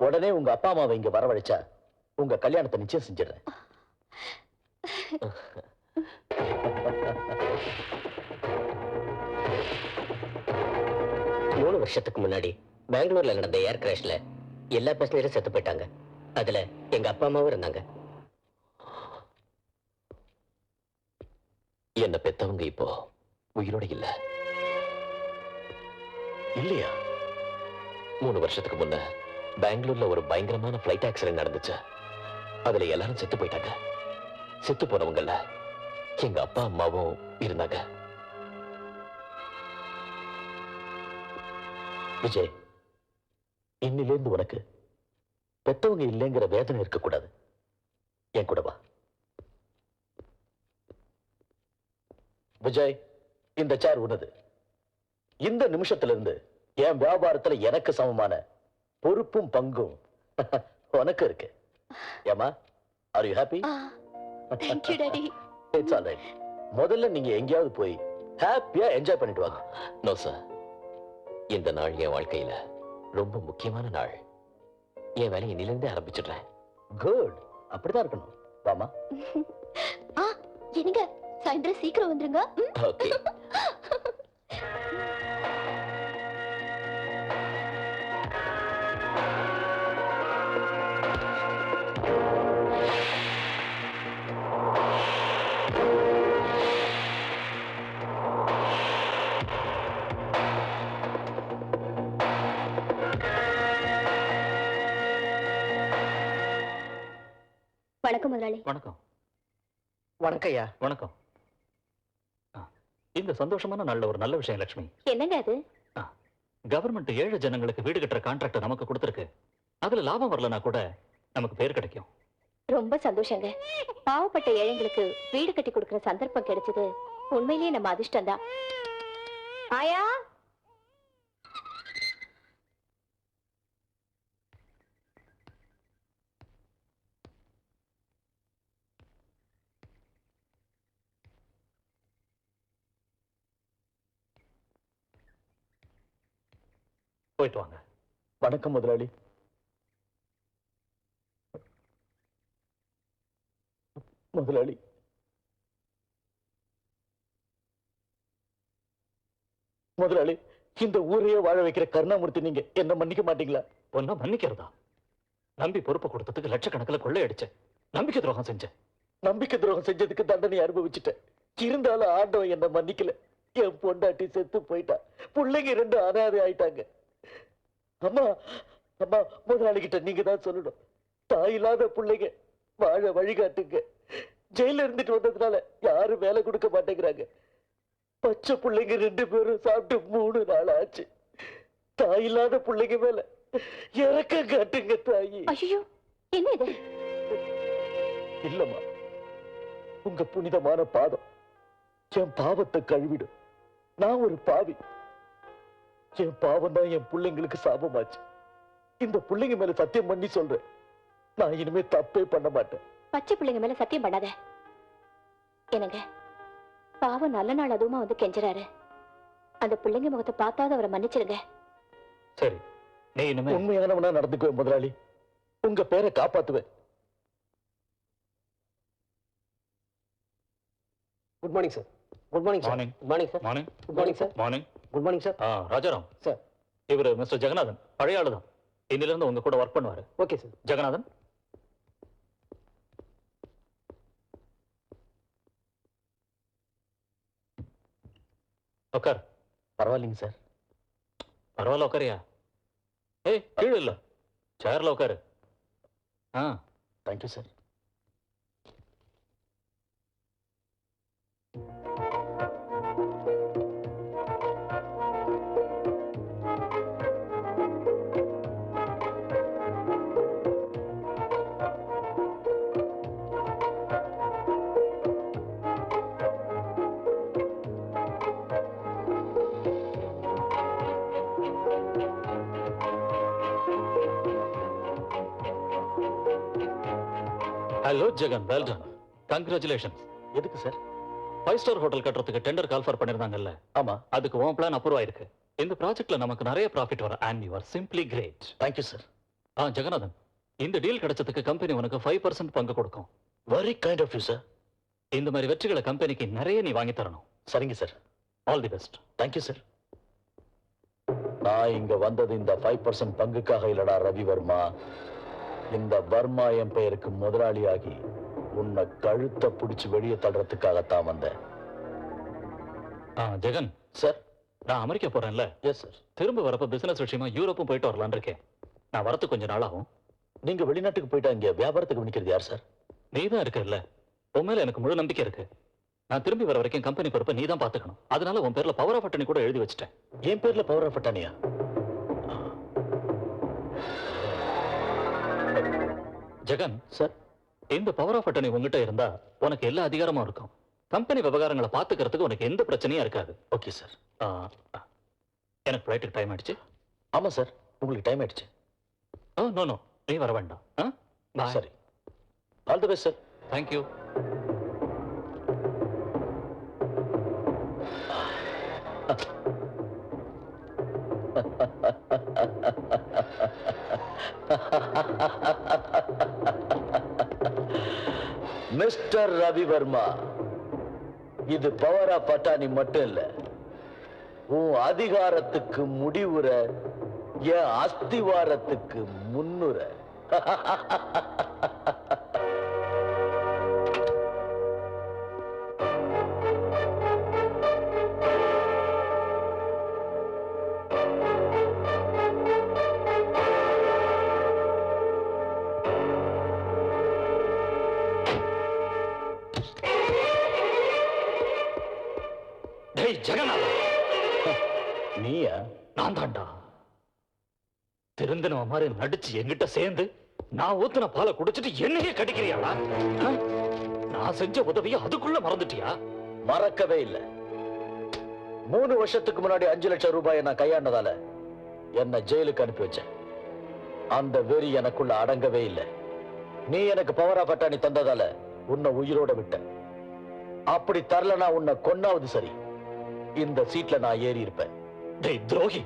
உடனே உங்க அப்பா அம்மாவை இங்க வரவழைச்சா உங்க கல்யாணத்தை நிச்சயம் செஞ்சிடறேன். 3 வருஷத்துக்கு முன்னாடி பெங்களூர்ல நடந்த ஏர் கிராஷ்ல எல்லா பேசஞ்சரும் செத்து போயிட்டாங்க. அதுல எங்க அப்பா அம்மாவும் இருந்தாங்க. என்ன பெத்தவங்க இப்போ உயிரோட இல்ல. இல்லையா? 3 வருஷத்துக்கு முன்ன பெங்களூர்ல ஒரு பயங்கரமான பிளைட் ஆக்சிடென்ட் நடந்துச்சு. அதுல எல்லாரும் செத்து போயிட்டாங்க. செத்து போனவங்கல்ல எங்க அப்பா அம்மாவும் இருந்தாங்க. விஜய், இன்னிலிருந்து உனக்கு பெத்தவங்க இல்லைங்கிற வேதனை இருக்கக்கூடாது. என் கூட வா. விஜய், இந்த சேர் உனது. இந்த நிமிஷத்துல இருந்து என் வியாபாரத்துல எனக்கு சமமான பொறுப்பும் பங்கும் உனக்கு இருக்கு. ஏமா, are you happy? Thank you, Daddy. It's all right. முதல்ல நீங்க எங்கேயாவது போய் ஹாப்பியா என்ஜாய் பண்ணிட்டு வாங்க. நோ சார், இந்த நாள் என் வாழ்க்கையில ரொம்ப முக்கியமான நாள். என் வேலையை இன்னிலிருந்தே ஆரம்பிச்சிடுறேன். குட். அப்படிதான் இருக்கணும். வாமா. ஆ என்னங்க சாயந்தரம் சீக்கிரம் வந்துருங்க. ஓகே. வணக்கம் முதலாளி. வணக்கம். வணக்கம்யா. வணக்கம். இந்த சந்தோஷமான நல்ல ஒரு நல்ல விஷயம் லட்சுமி. என்னங்க அது? கவர்மெண்ட் ஏழை ஜனங்களுக்கு வீடு கட்டுற கான்ட்ராக்ட் நமக்கு கொடுத்திருக்கு. அதுல லாபம் வரலனா கூட நமக்கு பேர் கிடைக்கும். ரொம்ப சந்தோஷங்க. பாவப்பட்ட ஏழைங்களுக்கு வீடு கட்டி கொடுக்கிற சந்தர்ப்பம் கிடைச்சது உண்மையிலேயே நம்ம அதிர்ஷ்டம் தான். ஆயா போயிட்டு வாங்க. வணக்கம் முதலாளி. முதலாளி, முதலாளி, இந்த ஊரையே வாழ வைக்கிற கருணாமூர்த்தி நீங்க என்ன மன்னிக்க மாட்டீங்களா? ஒன்ன மன்னிக்கிறதா? நம்பி பொறுப்பு கொடுத்ததுக்கு லட்சக்கணக்கில் கொள்ளையடிச்ச, நம்பிக்கை துரோகம் செஞ்ச, நம்பிக்கை துரோகம் செஞ்சதுக்கு தண்டனை அனுபவிச்சுட்டேன். இருந்தாலும் ஆண்டவன் என்ன மன்னிக்கல. என் பொண்டாட்டி செத்து போயிட்டா. பிள்ளைங்க 2 அனாதை ஆயிட்டாங்க. அம்மா, அம்மா, முதலாளி கிட்ட நீங்க தான் சொல்லணும். தாயில்லாத பிள்ளைங்க வாழ வழிகாட்டுங்க. ஜெயில இருந்துட்டு வந்ததுனால யாரும் வேலை கொடுக்க மாட்டேங்கிறாங்க. பச்சை பிள்ளைங்க 2 பேரும் சாப்பிட்டு 3 நாள் ஆச்சு. தாயில்லாத பிள்ளைங்க மேல இறக்கம் காட்டுங்க தாயி. ஐயோ என்ன இது? இல்லம்மா, உங்க புனிதமான பாதம் என் பாவத்தை கழுவிடும். நான் ஒரு பாவி. என் பாவம் தான் என் பிள்ளைங்களுக்கு சாபமாச்சு. இந்த பிள்ளைங்க மேல சத்தியம் பண்ணி சொல்றேன், நான் இனிமே தப்பே பண்ண மாட்டேன். பச்சை பிள்ளைங்க மேல சத்தியம் பண்ணாத. என்னங்க, பாவம் நல்ல நாள் அதுவுமா வந்து கெஞ்சறாரு. அந்த பிள்ளைங்க முகத்தை பார்த்தாத அவரை மன்னிச்சிருங்க. சரி, நீ இனிமே உண்மையானவனா நடந்துக்குவேன் முதலாளி. உங்க பேரை காப்பாத்துவேன். Good morning sir. Good morning sir. Morning. Good morning sir. Morning. Good morning sir. Morning. Good morning sir. Rajaram sir. இவரு மிஸ்டர் ஜெகநாதன், பழைய ஆளுதான். இன்னில இருந்து உங்க கூட ஒர்க் பண்ணுவாரு. Okay sir. ஜெகநாதன், உட்கார். பரவாயில்லைங்க சார். பரவாயில்ல, உட்காரியா? ஏய், கீழே இல்ல, சேர்ல உட்காரு. Thank you sir. Hello Jagan, well done. Congratulations. எதுக்கு சார்? 5 ஸ்டார் ஹோட்டல் கட்டுறதுக்கு டெண்டர் கால்ஃபர் பண்ணிருந்தாங்கல்ல? ஆமா. அதுக்கு உன் பிளான் அப்ரூவ் ஆயிருக்கு. இந்த ப்ராஜெக்ட்ல நமக்கு நிறைய ப்ராஃபிட் வரும். And you are simply great. Thank you sir. Jagannathan, இந்த டீல் கிடைச்சதுக்கு கம்பெனி உனக்கு 5% பங்கு கொடுக்கும். Very kind of you sir. இந்த மாதிரி வெற்றிகளை கம்பெனிக்கு நிறைய நீ வாங்கி தரணும். சரிங்க sir. All the best. Thank you sir. நான் இங்க வந்தது இந்த 5% பங்குக்காக இல்லடா ரவிவர்மா. இந்த வர்மா என் பெயருக்கு முதலாளியாகி உன்னை கழுத்தை பிடிச்சு வெளியே தள்ளுறதுக்காகத்தான் வந்தேன். ஜெகன் சார், நான் அமெரிக்கா போறேன்ல? Yes sir. திரும்ப வரப்ப பிசினஸ் விஷயமா யூரோப்பும் போயிட்டு வரலான் இருக்கேன். நான் வரது கொஞ்ச நாள் ஆகும். நீங்க வெளிநாட்டுக்கு போயிட்டா இங்க வியாபாரத்துக்கு நிக்கிறது யார் சார்? நீ தான் இருக்கல. உன் மேல எனக்கு முழு நம்பிக்கை இருக்கு. நான் திரும்பி வர வரைக்கும் கம்பெனி பொறுப்பை நீ தான் பாத்துக்கணும். அதனால உன் பேர்ல பவர் ஆஃப் அட்டர்னி கூட எழுதி வச்சிட்டேன். என் பேர்ல பவர் ஆஃப் அட்டர்னியா? ஜெகன் சார், இந்த பவர் ஆஃப் அட்டர்னி உங்ககிட்ட இருந்தா உனக்கு எல்லா அதிகாரமும் இருக்கும். கம்பெனி விவகாரங்களை பாத்துக்கிறதுக்கு உனக்கு எந்த பிரச்சனையும் இருக்காது. Okay sir. எனக்கு ஃப்ளைட்டுக்கு டைம் ஆயிடுச்சு. ஆமா சார், உங்களுக்கு டைம் ஆயிடுச்சு. நோ நோ, நீ வர வேண்டாம். சரி, all the best sir. Thank you. Mister Ravivarma, இது பவர் ஆஃப் அட்டார்னி மட்டும் இல்ல, உன் அதிகாரத்துக்கு முடிவுற, என் அஸ்திவாரத்துக்கு முன்னுற. ஜெகநாதா, நீயா? நான் தாண்டா. திருந்தின மாதிரி நடிச்சு என்கிட்ட சேர்ந்து நான் ஊத்துன பாலை குடிச்சிட்டு என்னையே கடிக்கிறியாடா? நான் செஞ்ச உதவியை அதுக்குள்ள மறந்துட்டியா? மறக்கவே இல்லை. 3 வருஷத்துக்கு முன்னாடி 5 லட்சம் ரூபாயை நான் கையாண்டதால என்ன ஜெயிலுக்கு அனுப்பி வச்சேன். அந்த வெறி எனக்குள்ள அடங்கவே இல்லை. நீ எனக்கு பவர் ஆஃப் அட்டார்னி தந்ததால உன்னை உயிரோட விட்ட. அப்படி தரலனா உன்னை கொன்னாவது சரி, இந்த சீட்ல நான் ஏறி இருப்பேன். டேய் துரோகி,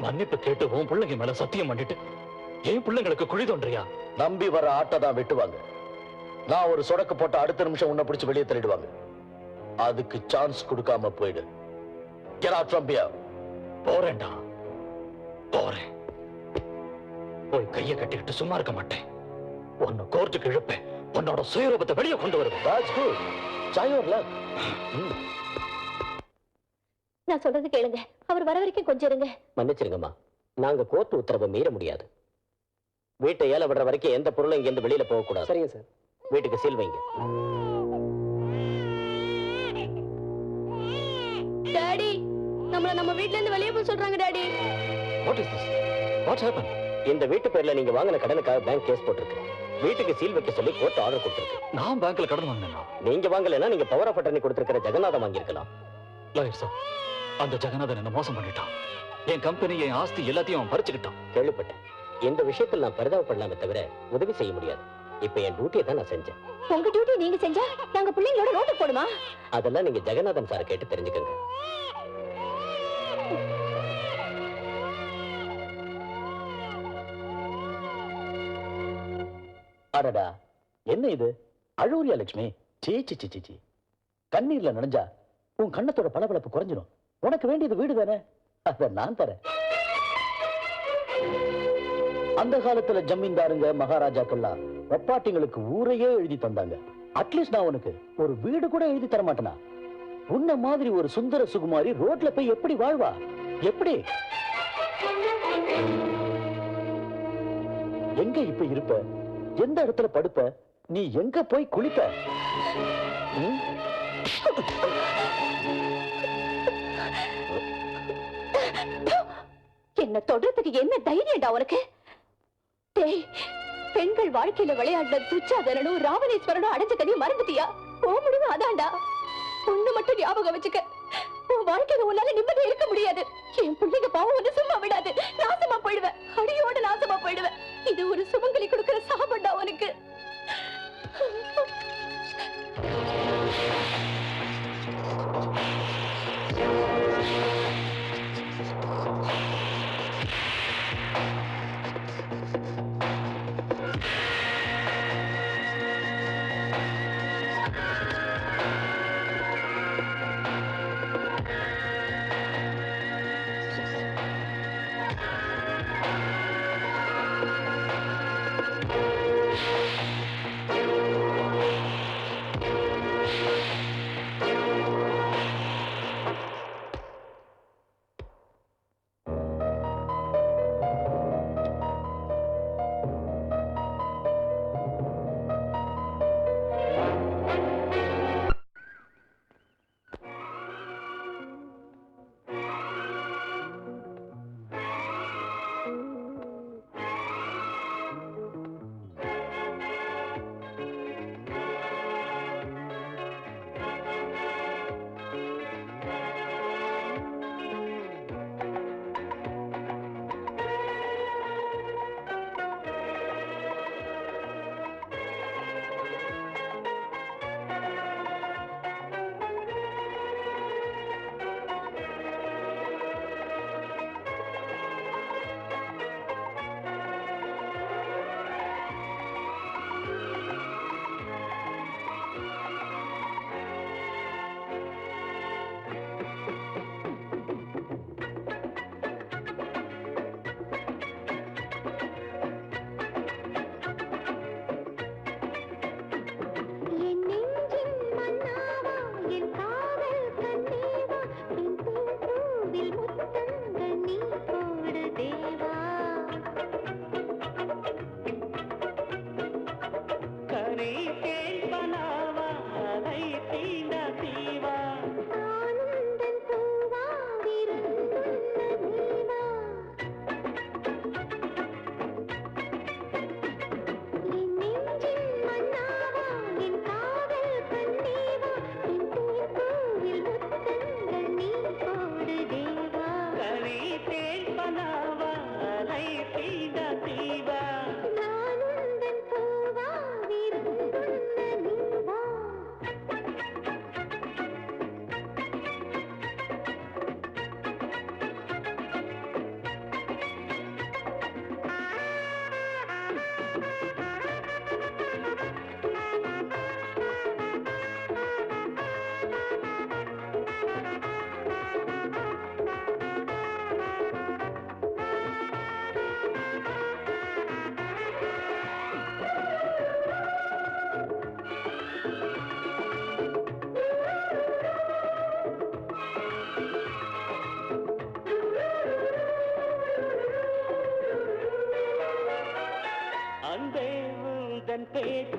மன்னிப்பு கேட்டு உன் பிள்ளைங்க மேல சத்தியம் பண்ணிட்டு என் பிள்ளைங்களுக்கு குழி தோன்றியா? நம்பி வர ஆட்டை தான் வெட்டுவாங்க. நான் ஒரு சொடக்கு போட்ட அடுத்த நிமிஷம் உன்னை பிடிச்சு வெளியே தள்ளிடுவாங்க. அதுக்கு சான்ஸ் கொடுக்காம போயிடு. Get out from here. போறேன்டா, போறேன். போய் கையை கட்டிக்கிட்டு சும்மா இருக்க மாட்டேன். உன்னை கோர்ட்டுக்கு இழுப்பேன். உன்னோட சுயரூபத்தை வெளியே கொண்டு வருவேன். That's good. Try your luck. நான் சொல்றது கேளுங்க. அவர் வர வரைக்கும் கொஞ்சம் இருங்க. மன்னிச்சிருங்கம்மா, நாங்க கோர்ட் உத்தரவை மீற முடியாது. வீட்டை ஏல விடுற வரைக்கும் எந்த பொருளும் இங்க இருந்து வெளியில போக கூடாது. சரிங்க சார். வீட்டுக்கு சீல் வைங்க. டாடி, நம்மள நம்ம வீட்ல இருந்து வெளியே போக சொல்றாங்க daddy. What is this? What happened? இந்த வீட்டு பேர்ல நீங்க வாங்கின கடனுக்காக பேங்க் கேஸ் போட்டிருக்கு. வீட்டுக்கு சீல் வைக்க சொல்லி கோர்ட் ஆர்டர் கொடுத்திருக்கு. நான் பேங்க்ல கடன் வாங்கினேனா? நீங்க வாங்கலைன்னா நீங்க பவர் ஆஃப் அட்டர்னி கொடுத்திருக்கிற ஜெகநாதம் வாங்கியிருக்கலாம். லாயர் சார், அந்த ஜெகநாதன் என்ன மோசம் பண்ணிட்டான். என் கம்பெனி, என் ஆஸ்தி எல்லாத்தையும் அவன் பறிச்சுக்கிட்டான். கேள்விப்பட்டேன். இந்த விஷயத்தில் நான் பரிதாபப்படலாமே தவிர உதவி செய்ய முடியாது. இப்ப என் டியூட்டியை தான் நான் செஞ்சேன். உங்க டியூட்டி நீங்க செஞ்சா நாங்க பிள்ளைங்களோட ரோட்டு போடுமா? அதெல்லாம் நீங்க ஜெகநாதன் சாரை கேட்டு தெரிஞ்சுக்கங்க. அடடா, என்ன இது? அழுவுறியா லட்சுமி? சீ சீ சீ சீ. கண்ணீர்ல நனைஞ்சா உன் கண்ணத்தோட பளபளப்பு குறைஞ்சிடும். உனக்கு வேண்டியது வீடு தானே, அத நான் தரேன். அந்த காலத்துல ஜமீன்தாருங்க, மகாராஜாக்கள்லாம் ஒப்பாட்டிங்களுக்கு ஊரையே எழுதி தந்தாங்க. அட்லீஸ்ட் நான் உனக்கு ஒரு வீடு கூட எழுதி தர மாட்டேனா? உன்ன மாதிரி ஒரு சுந்தர சுகுமாரி ரோட்ல போய் எப்படி வாழ்வா? எப்படி? எங்க இப்ப இருப்ப? எந்த இடத்துல படுப்ப? நீ எங்க போய் குளிப்ப? என்ன தொடர்றதுக்கு என்ன தைரியம்டா உனக்கு? டேய், பெண்கள் வாழ்க்கையில விளையாடுற துச்சாதனனும் ராவணேஸ்வரனும் அடைஞ்ச கதையை மறந்துட்டியா? போக முடிவு அதான்டா. ஒண்ணு மட்டும் ஞாபகம் வச்சுக்க, உன் வாழ்க்கையில உன்னால நிம்மதியா இருக்க முடியாது. என் பிள்ளைங்க பாவம் ஒண்ணு சும்மா விடாது. நாசமா போயிடுவேன், அடியோட நாசமா போயிடுவேன். இது ஒரு சுமங்கலி கொடுக்கிற சாபண்டா உனக்கு.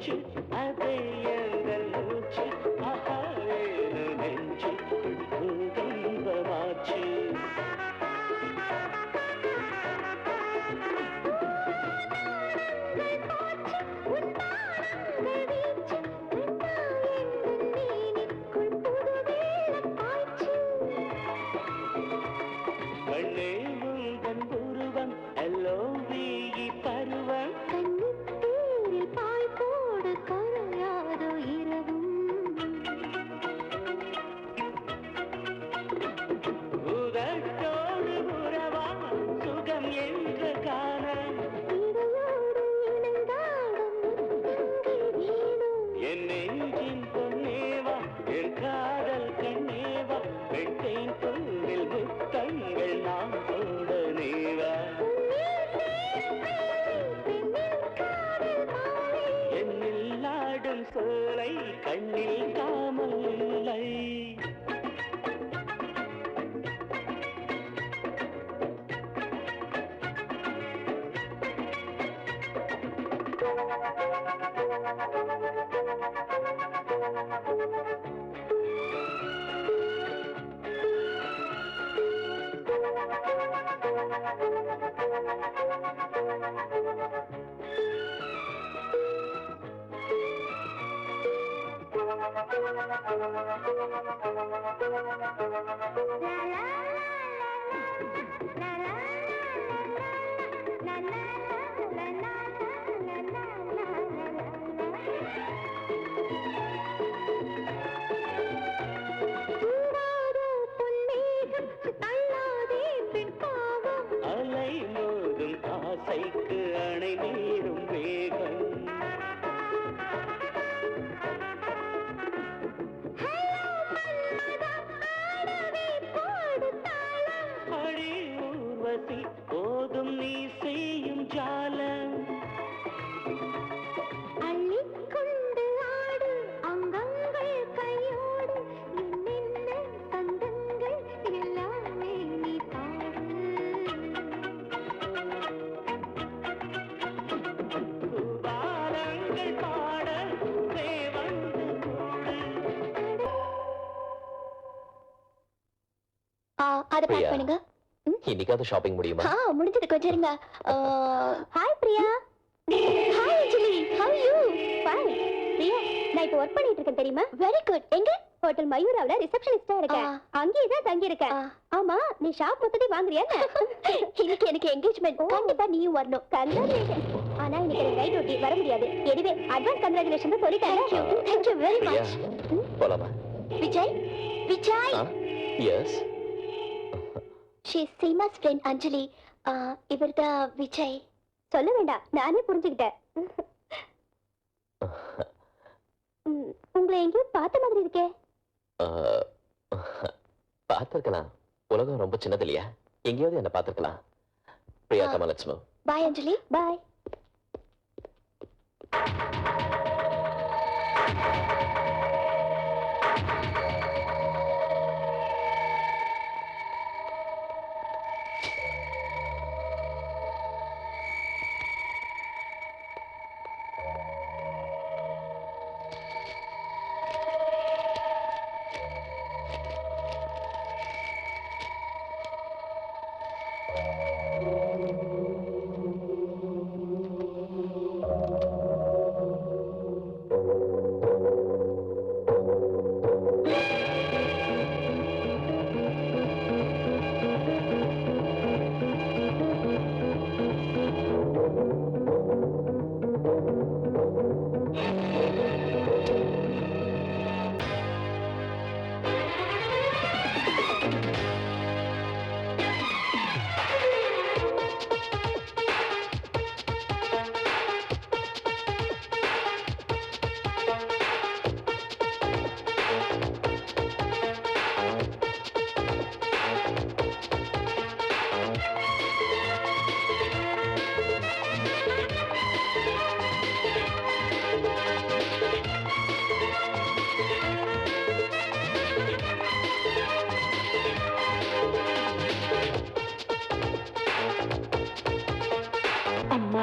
மூச்சு அதை எங்கள் மூச்சு ஆஹாவேனு நெஞ்சு கம்பமாச்சு கண்ணே உந்தன் உருவம் எல்லோவி பருவம் உதட்டோடு உறவா சுகம் என்ற காணம் என் நெஞ்சின் பொன்னேவா என் காதல் கண்ணேவா வெட்டேன் பொன்னில் முத்தங்கள் நாம் போட நேவா என்னில் ஆடும் சோலை கண்ணில் காமல் இல்லை அலை மோதும் ஆசைக்கு அணை மீறும் வேகம் அடி ஊர்வசி போதும் நீ செய்யும் ஜாலம் அள்ளிக்கொண்டு ஆடு அங்கங்கள் கையோடு என்னென்ன சந்தங்கள் எல்லாமே நீ பாடு வாரங்கள் பாட வந்து கூடு அதை பிரியா. பேக் பண்ணுங்க இன்னைக்காவது ஷாப்பிங் முடியுமா முடிஞ்சது கொஞ்சம் இருங்க hi Priya hi Anjali how you fine Priya நான் இப்போ ஒர்க் பண்ணிட்டு இருக்கேன் தெரியுமா வெரி குட் எங்க ஹோட்டல் மயூராவுல ரிசப்ஷனிஸ்டா இருக்கேன் அங்கேயே தான் தங்கி இருக்கேன் ஆமா நீ ஷாப் மொத்தத்தையும் வாங்குறியா இன்னைக்கு எனக்கு என்கேஜ்மெண்ட் கண்டிப்பா நீயும் வரணும் கங்க்ராச்சுலேஷன் ஆனா இன்னைக்கு எனக்கு நைட் டியூட்டி வர முடியாது எனிவே அட்வான்ஸ் கங்க்ராச்சுலேஷன் சொல்லிட்டேன் thank you very Priya much போலாமா Vijay Vijay yes She's Seema's friend Anjali. இவர்தான் விஜய். சொல்ல வேண்டாம், நானே புரிஞ்சுக்கிட்டேன். உங்களை எங்கேயோ பார்த்த மாதிரி இருக்கே. பார்த்திருக்கலாம். உலகம் ரொம்ப சின்னது இல்லையா? எங்கேயாவது என்ன பார்த்திருக்கலாம். Priya comma let's move. Bye Anjali, bye.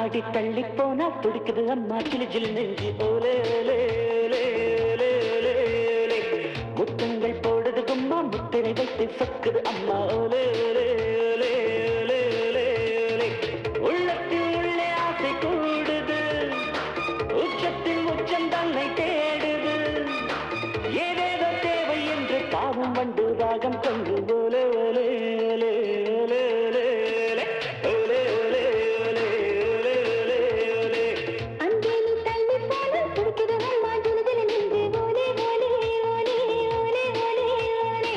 அம்மாடி தள்ளி போனா துடிக்குது அம்மா ஜிலு ஜிலு நெஞ்சு ஓலே ஓலே ஓலே ஓலே ஓலே ஓலே முத்தங்கள் போடுது கும்மா முத்திரை வைத்து சொக்குது அம்மா ஓலே ஓலே ஓலே ஓலே ஓலே ஓலே உள்ளத்தில் உள்ளே ஆசை கூடுது உச்சத்தில் உச்சம் தன்னை தேடுது ஏதேதோ தேவை என்று பாவம் வண்டு ராகம் கொண்டு ஓலே ஓலே ஓலே ஓலே ஓலே ஓலே ஓலே ஓலே ஓலே ஓலே ஓலே அங்கே நீ தள்ளி போன துடிக்குது அம்மா ஜிலு ஜிலு நெஞ்சு ஓலே ஓலே ஓலே ஓலே ஓலே ஓலே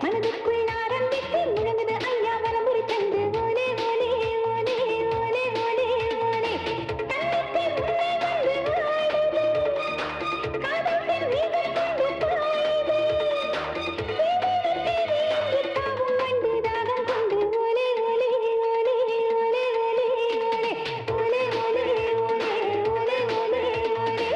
மனதுக்குள் ஆரம்பித்து முழங்குது ஐயா வரமுறை தந்து ஓலே ஓலே ஓலே ஓலே ஓலே ஓலே தன்னிக்கு முன்னே வந்து ஆடுது காதல் வீதம் கொண்டு பாயுது தாவும் வண்டு தாகம் கொண்டு ஓலே ஓலே ஓலே ஓலே ஓலே ஓலே ஓலே ஓலே ஓலே ஓலே ஓலே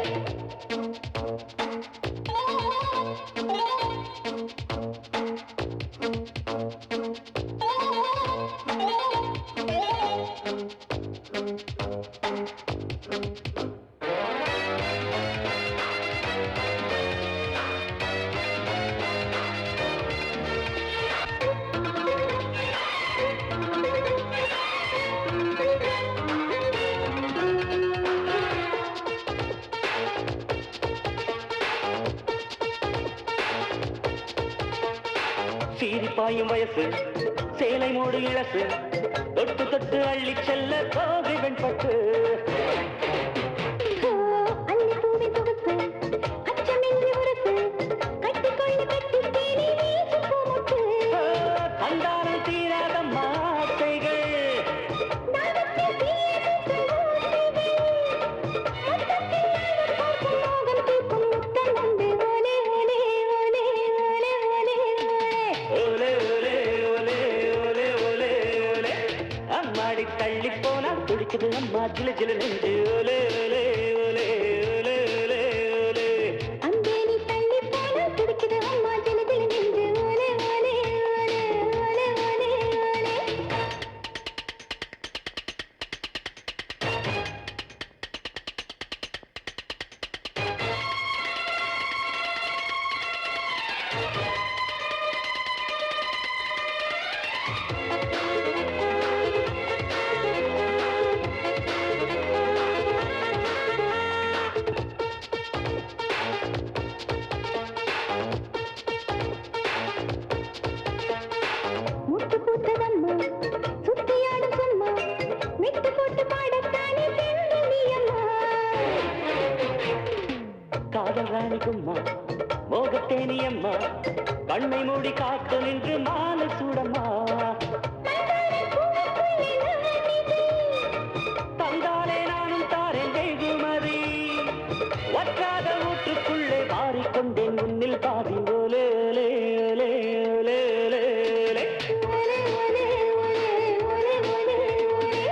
சீறி பாயும் வயசு சேலை மூடு இழசு தொட்டு தொட்டு அள்ளி செல்ல கோதை வெண்பட்டு அள்ளி பூவி தொகுப்பு அச்சமின்றி உரசு கட்டிக்கொண்டு கட்டி தேனி வீச்சு பூமுட்டு தந்தாரம் தீராத மாட்டைகள் நாகத்தில் தீயது ஓசைகள் மொத்தத்தில் நாகம் பார்க்கும் மோகம் தீர்க்கும் முத்தம் உண்டு ஓலே ஓலே ஓலே ஓலே ஓலே ஓலே ஓலே ஓலே ஓலே ஓலே ஓலே அம்மாடி தள்ளி போனா துடிக்குது அம்மா ஜிலு ஜிலு நெஞ்சு ஓலே ஓலே ஓலே ஓலே ஓலே ஓலே அங்கே நீ தள்ளி போன துடிக்குது அம்மா ஜிலு ஜிலு நெஞ்சு ஓலே ஓலே ஓலே ஓலே ஓலே ஓலே முட்டு பூத்ததம்மா சுத்தியாடும் சும்மா விட்டு போட்டு பாடத்தானே செல்வி அம்மா காதல் ராணி கும்மா மோகத்தேனி அம்மா கண்ணை மூடி காத்து நின்று மாலை சூடம்மா தந்தாலே நானும் தாரேன் வெகுமதி வற்றாத ஊற்றுக்குள்ளே மாறிக்கொண்டேன் முன்னில் பாதி ஓலே ஓலே ஓலே ஓலே ஓலே ஓலே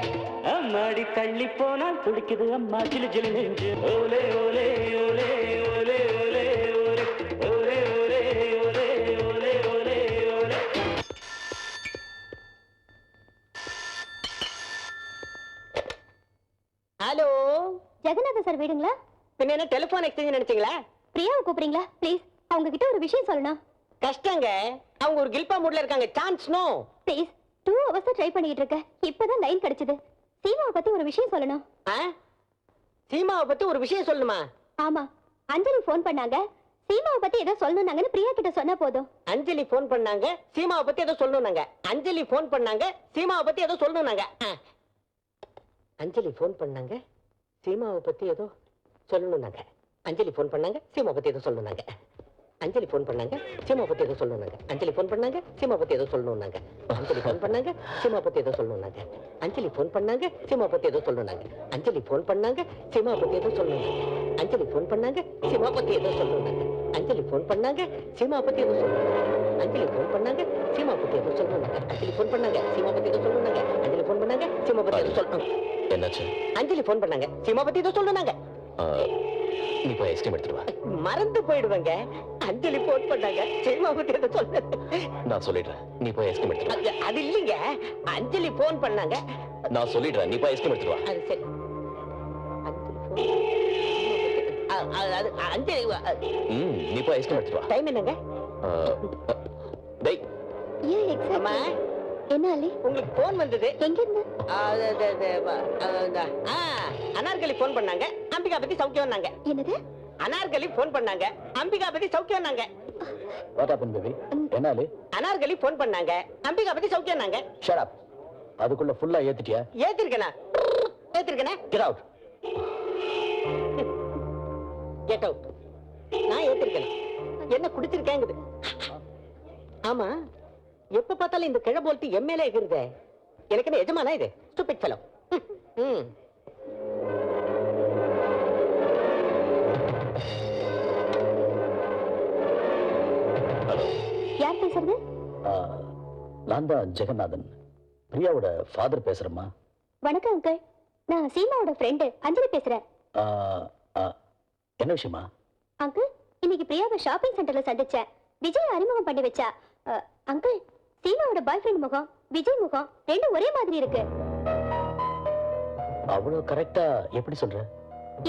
அம்மாடி தள்ளி போனால் துடிக்குது அம்மா ஜிலு ஜிலு நெஞ்சு ஓலே ஓலே ஓலே ஓலே ஓலே ஓலே ஓலே ஓலே ஓலே ஓலே ஓலே ஹலோ, ஜெகநாத சார் வீடுங்களா? பின்ன என்ன டெலிபோன் எக்ஸ்சேஞ்ச் நினைச்சீங்களா? பிரியாவை கூப்பிடுறீங்களா ப்ளீஸ்? அவங்க கிட்ட ஒரு விஷயம் சொல்லணும். கஷ்டங்க, அவங்க ஒரு கில்பா மூட்ல இருக்காங்க. Chance no. Please 2 hours try பண்ணிட்டு இருக்கேன். இப்பதான் லைன் கிடைச்சது. சீமாவை பத்தி ஒரு விஷயம் சொல்லணும். சீமாவை பத்தி ஒரு விஷயம் சொல்லணுமா? ஆமா, அஞ்சலி ஃபோன் பண்ணாங்க. சீமாவை பத்தி ஏதோ சொல்லணும்னாங்கன்னு பிரியா கிட்ட சொன்னா போதும். அஞ்சலி ஃபோன் பண்ணாங்க, சீமாவை பத்தி ஏதோ சொல்லணும்னாங்க. அஞ்சலி ஃபோன் பண்ணாங்க, சீமாவை பத்தி ஏதோ சொல்லணும்னாங்க. அஞ்சலி ஃபோன் பண்ணாங்க, சீமாவை பத்தி ஏதோ சொல்லணும்னாங்க. அஞ்சலி ஃபோன் பண்ணாங்க, சீமாவை பத்தி ஏதோ சொல்லணும்னாங்க. அஞ்சலி ஃபோன் பண்ணாங்க, சீமா பத்தி ஏதோ சொல்லணும்னாங்க. அஞ்சலி ஃபோன் பண்ணாங்க, சீமா பத்தி ஏதோ சொல்லணும்னாங்க. அஞ்சலி ஃபோன் பண்ணாங்க, சீமா பத்தி ஏதோ சொல்லணும்னாங்க. அஞ்சலி ஃபோன் பண்ணாங்க, சீமா பத்தி ஏதோ சொல்லணும்னாங்க. அஞ்சலி ஃபோன் பண்ணாங்க, சீமா பத்தி ஏதோ சொல்லணும்னாங்க. அஞ்சலி ஃபோன் பண்ணாங்க, சீமா பத்தி ஏதோ சொல்லணும்னாங்க. அஞ்சலி ஃபோன் பண்ணாங்க, சீமா பத்தி ஏதோ சொல்லணும்னாங்க. அஞ்சலி ஃபோன் பண்ணாங்க, சீமா பத்தி ஏதோ சொல்லணும்னாங்க. அஞ்சலி ஃபோன் பண்ணாங்க, சீமா பத்தி ஏதோ சொல்லணும்னாங்க. அஞ்சலி ஃபோன் பண்ணாங்க, சீமா பத்தி ஏதோ சொல்லணும். என்னாச்சு? அஞ்சலி ஃபோன் பண்ணாங்க, சீமா பத்தி ஏதோ சொல்லணும்னாங்க. நீ போய் ஐஸ்கிரீம் எடுத்துட்டு வா. மறந்து போயிடுவாங்க. அஞ்சலி போன் பண்ணாங்க, சீமா பத்தி ஏதோ சொல்ல. நான் சொல்லிடுறேன், நீ போய் ஐஸ்கிரீம் எடுத்துட்டு வா. அது இல்லைங்க, அஞ்சலி போன் பண்ணாங்க. நான் சொல்லிடுறேன், நீ போய் ஐஸ்கிரீம் எடுத்துட்டு வா. அது சரி. அஞ்சலி நீ போய் ஐஸ்கிரீம் எடுத்துட்டு வா. டைம் என்னங்க? டேய், ஏன் எக்ஸாக்ட் அம்மா, என்ன அலி உங்களுக்கு போன் வந்தது. எங்க இருந்து அனார்கலி போன் பண்ணாங்க, அம்பிகா பத்தி சௌக்கியம். என்னது அனார்கலி போன் பண்ணாங்க, அம்பிகா பத்தி சௌக்கியம். What happen baby? என்னாலே? அனார்கலி போன் பண்ணாங்க, அம்பிகா பத்தி சௌக்கியம். Shut up. அதுக்குள்ள ஃபுல்லா ஏத்திட்டியா? ஏத்திருக்கேனா? Get out. Get out. நான் ஏத்திருக்கேன். என்ன குடிச்சிருக்கேங்குது. ஆமா, எப்ப பார்த்தாலும் இந்த கிழ போல்ட்டு எம்எல்ஏ இருக்குதே. எனக்கு என்ன எஜமானா இது? Stupid fellow. யார் பேசுறது? நான் தான் ஜெகநாதன், பிரியாவோட ஃபாதர் பேசுறேம்மா. வணக்கம் அங்கிள், நான் சீமாவோட ஃப்ரெண்டு அஞ்சலி பேசுறேன். என்ன விஷயமா? அங்கிள், இன்னைக்கு பிரியாவை ஷாப்பிங் சென்டர்ல சந்திச்சேன். விஜய் அறிமுகம் பண்ணி வச்சா. அங்கிள், சீமாவோட பாய் ஃப்ரெண்ட் முகம் விஜய் முகம் ரெண்டும் ஒரே மாதிரி இருக்கு. அவ்வளவு கரெக்டா எப்படி சொல்ற?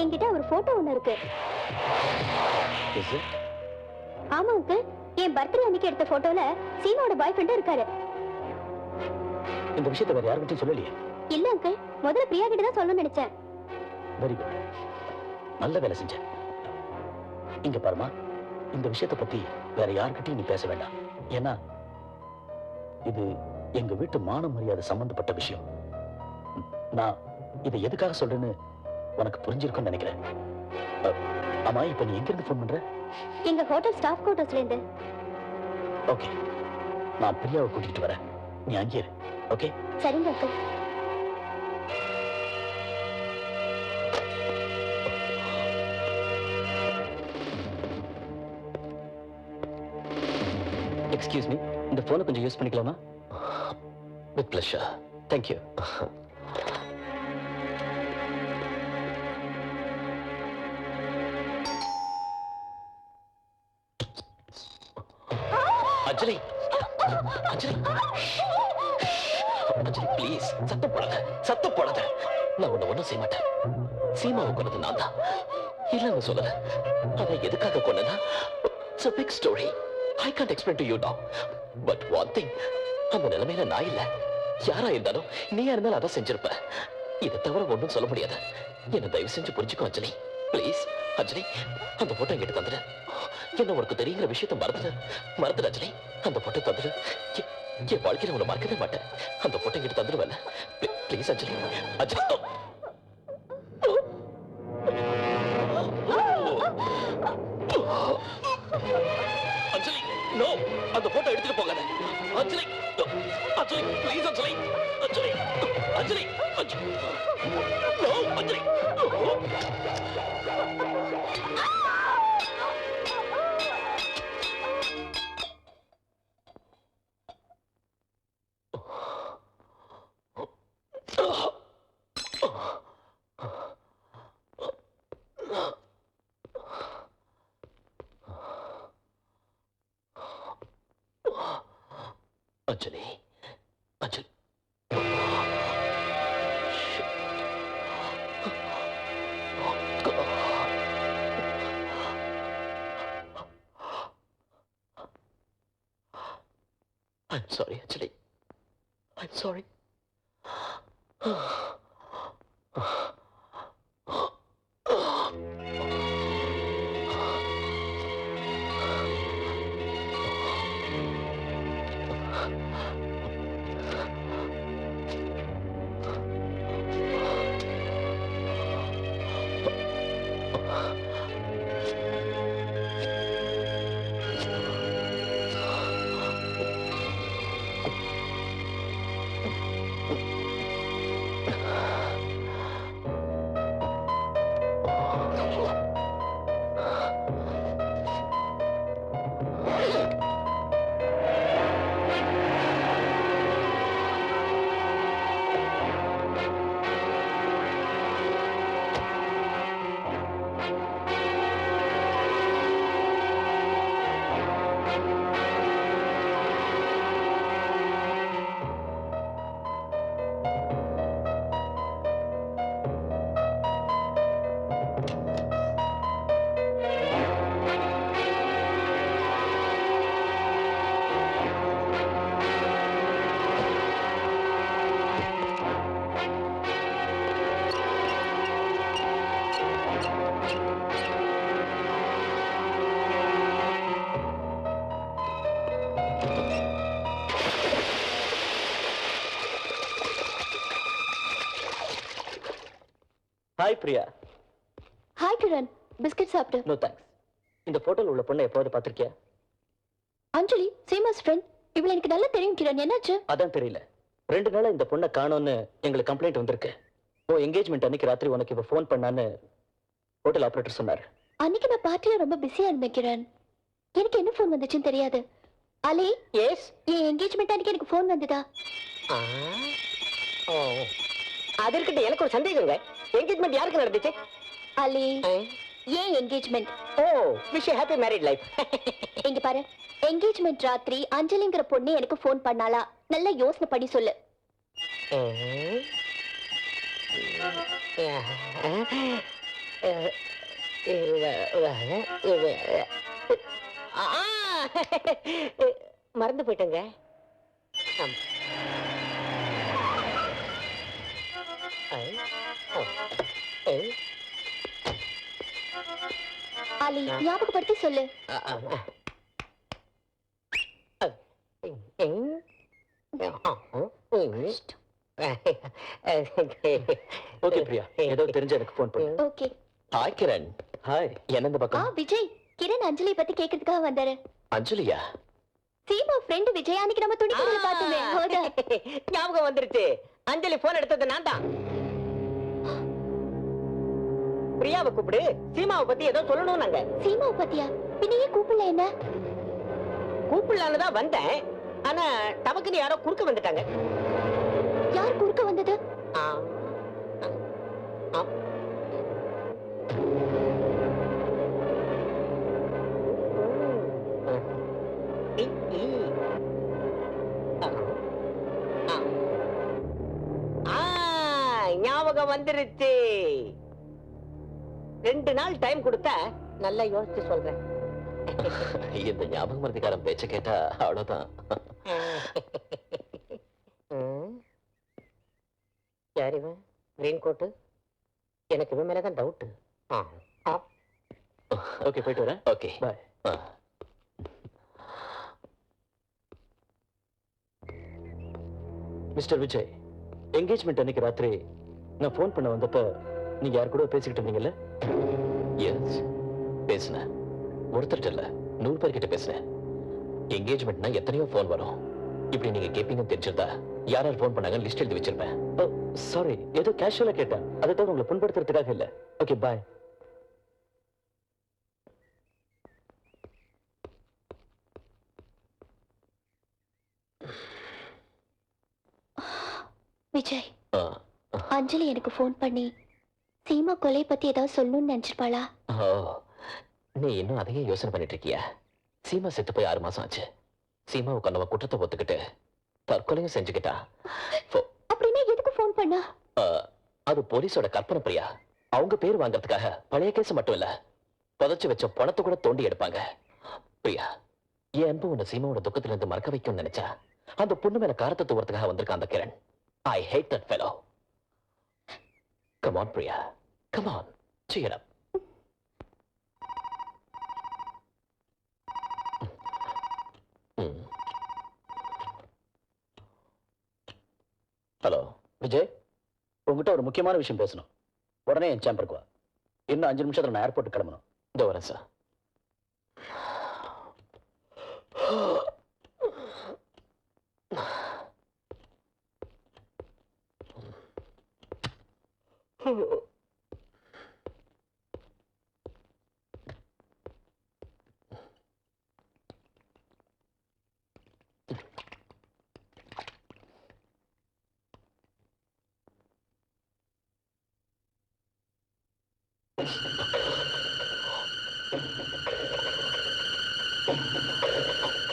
என்கிட்ட ஒரு போட்டோ ஒண்ணு இருக்கு. ஆமா அங்கிள், என் பர்த்டே அன்னைக்கு எடுத்த போட்டோல சீமாவோட பாய் ஃப்ரெண்ட் இருக்காரு. இந்த விஷயத்தை வேற யார்கிட்டயும் சொல்லலையே? இல்ல அங்கிள், முதல்ல பிரியா கிட்ட தான் சொல்லணும்னு நினைச்சேன். வெரி குட், நல்ல வேலை செஞ்ச. இங்க பாருமா, இந்த விஷயத்தை பத்தி வேற யார்கிட்டயும் நீ பேச வேண்டாம். ஏன்னா இது எங்க வீட்டு மான மரியாதை சம்பந்தப்பட்ட விஷயம். நான் இதை எதுக்காக சொல்றேன்னு உனக்கு புரிஞ்சிருக்கும்னு நினைக்கிறேன். ஆமா, இப்ப நீ எங்க இருந்து போன் பண்ற? எங்க ஹோட்டல் ஸ்டாஃப் குவார்ட்டர்ஸ்ல இருந்து. ஓகே, நான் பிரியாவை கூட்டிட்டு வரேன், நீ அங்கே இரு. ஓகே? சரிங்க அங்கிள். எக்ஸ்கியூஸ் மீ, இந்த போனை கொஞ்சம் யூஸ் பண்ணிக்கலாமா? With pleasure. Thank you. Anjali, Anjali, Anjali please, சத்தம் போடாத. நான் உன்னை ஒண்ணும் செய்ய மாட்டேன். சீமாவை கொன்னது நான் தான், இல்லன்னு சொல்லல. அதை எதுக்காக கொன்னனா, it's a big story. I can't explain to you now. But one thing, அந்த நிலைமையில நான் இல்ல. யாரா இருந்தாலும், நீயா இருந்தாலும் அதான் செஞ்சிருப்ப. இதை தவிர ஒண்ணும் சொல்ல முடியாது. என்ன தயவு செஞ்சு புரிஞ்சுக்கோ அஞ்சலி, ப்ளீஸ். அஞ்சலி, அந்த போட்டோ என்கிட்ட தந்துடு. என்ன உனக்கு தெரியுங்கிற விஷயத்தை மறந்துடு அஞ்சலி. அந்த போட்டோ தந்துடு. என் வாழ்க்கையில உன்னை மறக்கவே மாட்டேன். அந்த போட்டோ என்கிட்ட தந்துடுவேன். ப்ளீஸ் அஞ்சலி. அஞ்சலி, அஞ்சலி, நோ, அந்த போட்டோ எடுத்துட்டு போகாத. Anjali, Anjali please. Anjali, Anjali, Anjali, no, Anjali. Anjali, Anjali. I'm sorry, Anjali. I'm sorry. Hi Priya. Hi Kiran, biscuit சாப்பிட்டு. No thanks. இந்த போட்டோல உள்ள பொண்ணை எப்போது பார்த்திருக்கியா? அஞ்சலி, சீமாஸ் ஃப்ரெண்ட். இவள எனக்கு நல்லா தெரியும் கிரண். என்னாச்சு? அதான் தெரியல. 2 நாளா இந்த பொண்ணை காணோம்னு எங்களுக்கு கம்ப்ளைண்ட் வந்திருக்கு. ஓ என்கேஜ்மெண்ட் அன்னைக்கு ராத்திரி உனக்கு இவ ஃபோன் பண்ணான்னு ஹோட்டல் ஆபரேட்டர் சொன்னார். அன்னைக்கு நான் பார்ட்டில ரொம்ப பிஸியா இருந்தேன் கிரண். எனக்கு என்ன ஃபோன் வந்துச்சுன்னு தெரியாது. அலி, எஸ். என் என்கேஜ்மெண்ட் அன்னைக்கு எனக்கு ஃபோன் வந்ததா? அது இருக்கட்டும், எனக்கு ஒரு சந்தேகங்க. என்கேஜ்மெண்ட் யாருக்கு நடந்துச்சு? அலி, ஏன் engagement? Oh, wish you happy married life. இங்க பாரு, என்கேஜ்மெண்ட் ராத்திரி அஞ்சலிங்கிற பொண்ணு எனக்கு ஃபோன் பண்ணாளா? நல்லா யோசனை பண்ணி சொல்லு. மறந்து போயிட்டேங்க. அலி, ஞாபகப்படுத்தி சொல்லு. ஓகே பிரியா, ஏதோ தெரிஞ்ச எனக்கு ஃபோன் பண்ணு. ஓகே. ஹாய் கிரண். ஹாய். என்ன இந்த பக்கம்? விஜய், கிரண் அஞ்சலி பத்தி கேக்குறதுக்காக வந்தாரு. அஞ்சலியா? சீமா ஃப்ரெண்ட் விஜய், அன்னைக்கு நம்ம துணிக்கடையில பார்த்தோமே. அவர்தான். ஞாபகம் வந்துருச்சு. அஞ்சலி போன் எடுத்தது நான் தான். பிரியாவை கூப்பிடு, சீமாவை பத்தி ஏதோ சொல்லணும். நாங்க சீமாவை பத்தியா? பின்னையே கூப்பிடல. என்ன கூப்பிடலான்னு தான் வந்தேன். ஆனா டபக்குன்னு யாரோ குறுக்க வந்துட்டாங்க. யார் குறுக்க வந்தது? ஆ, ஆ. ஞாபகம் வந்துருச்சு. 2 நாள் டைம் கொடுத்தா நல்லா யோசிச்சு சொல்றேன். இந்த ஞாபகம் மருதிகாரம் பேச்ச கேட்டா அவ்வளவுதான். யார் இவன்? கிரீன் கோட்டு. எனக்கு இவன் மேலதான் டவுட். ஓகே, போயிட்டு வரேன். Okay bye. Mister Vijay, engagement அன்னைக்கு ராத்திரி நான் ஃபோன் பண்ண வந்தப்ப நீங்க யார் கூட பேசிக்கிட்டு இருந்தீங்கல்ல? எஸ், பேசினேன். ஒருத்தர்கிட்ட இல்ல, 100 பேர்கிட்ட பேசினேன். என்கேஜ்மெண்ட்னா எத்தனையோ ஃபோன் வரும். இப்படி நீங்க கேப்பீங்கன்னு தெரிஞ்சிருந்தா யார் யார் ஃபோன் பண்ணாங்க லிஸ்ட் எழுதி வச்சிருப்பேன். சாரி, ஏதோ கேஷுவலா கேட்டேன். அதை தவிர உங்களை புண்படுத்துறதுக்காக இல்ல. ஓகே, பாய். விஜய், அஞ்சலி எனக்கு ஃபோன் பண்ணி சீமா கொலை பத்தி ஏதாவது சொல்லணும்னு நினைச்சிருப்பாளா? ஓ, நீ இன்னும் அதையே யோசனை பண்ணிட்டு இருக்கியா? சீமா செத்து போய் 6 மாசம் ஆச்சு. சீமாவுக்கு நம்ம குற்றத்தை ஒத்துக்கிட்டு தற்கொலையும் செஞ்சுக்கிட்டா. அப்படின்னா எதுக்கு ஃபோன் பண்ணா? அது போலீஸோட கற்பனை பிரியா. அவங்க பேர் வாங்கறதுக்காக பழைய கேஸ் மட்டும் இல்ல, புதைச்சு வச்ச பணத்தை கூட தோண்டி எடுப்பாங்க. பிரியா, என் அன்பு உன்னை சீமாவோட துக்கத்துல இருந்து மறக்க வைக்கும் நினைச்சா அந்த பொண்ணு மேல காரத்தை தூரத்துக்காக வந்திருக்கான் அந்த Kiran. I hate that fellow. Come on, Priya. Come on. Cheer up. Hello Vijay, உங்ககிட்ட ஒரு முக்கியமான விஷயம் பேசணும். உடனே என் சேம்பருக்கு வா. இன்னும் 5 நிமிஷத்துல நான் ஏர்போர்ட் கிளம்பணும். இதோ வரேன் சார்.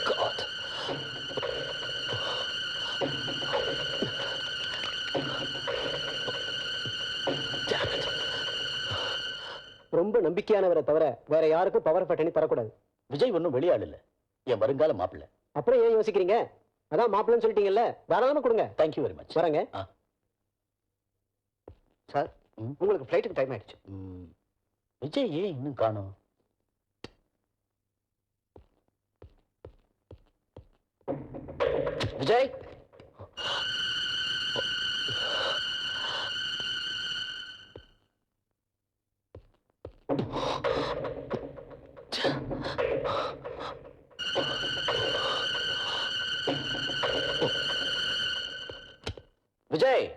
God. Damn it. ரொம்ப நம்பிக்கையானவரை தவிர வேற யாருக்கும் பவர் பட்டனி தரக்கூடாது. விஜய் ஒன்றும் வெளியாள் இல்ல, என் வருங்கால மாப்பிள்ளை. அப்புறம் ஏன் யோசிக்கிறீங்க? அதான் மாப்பிள்ளைன்னு சொல்லிட்டீங்கல்ல, தாராளமா கொடுங்க. Thank you very much. வரேங்க. சார், உங்களுக்கு ஃப்ளைட்டுக்கு டைம் ஆயிடுச்சு. விஜய் ஏன் இன்னும் காணோம்? விஜய், விஜய்,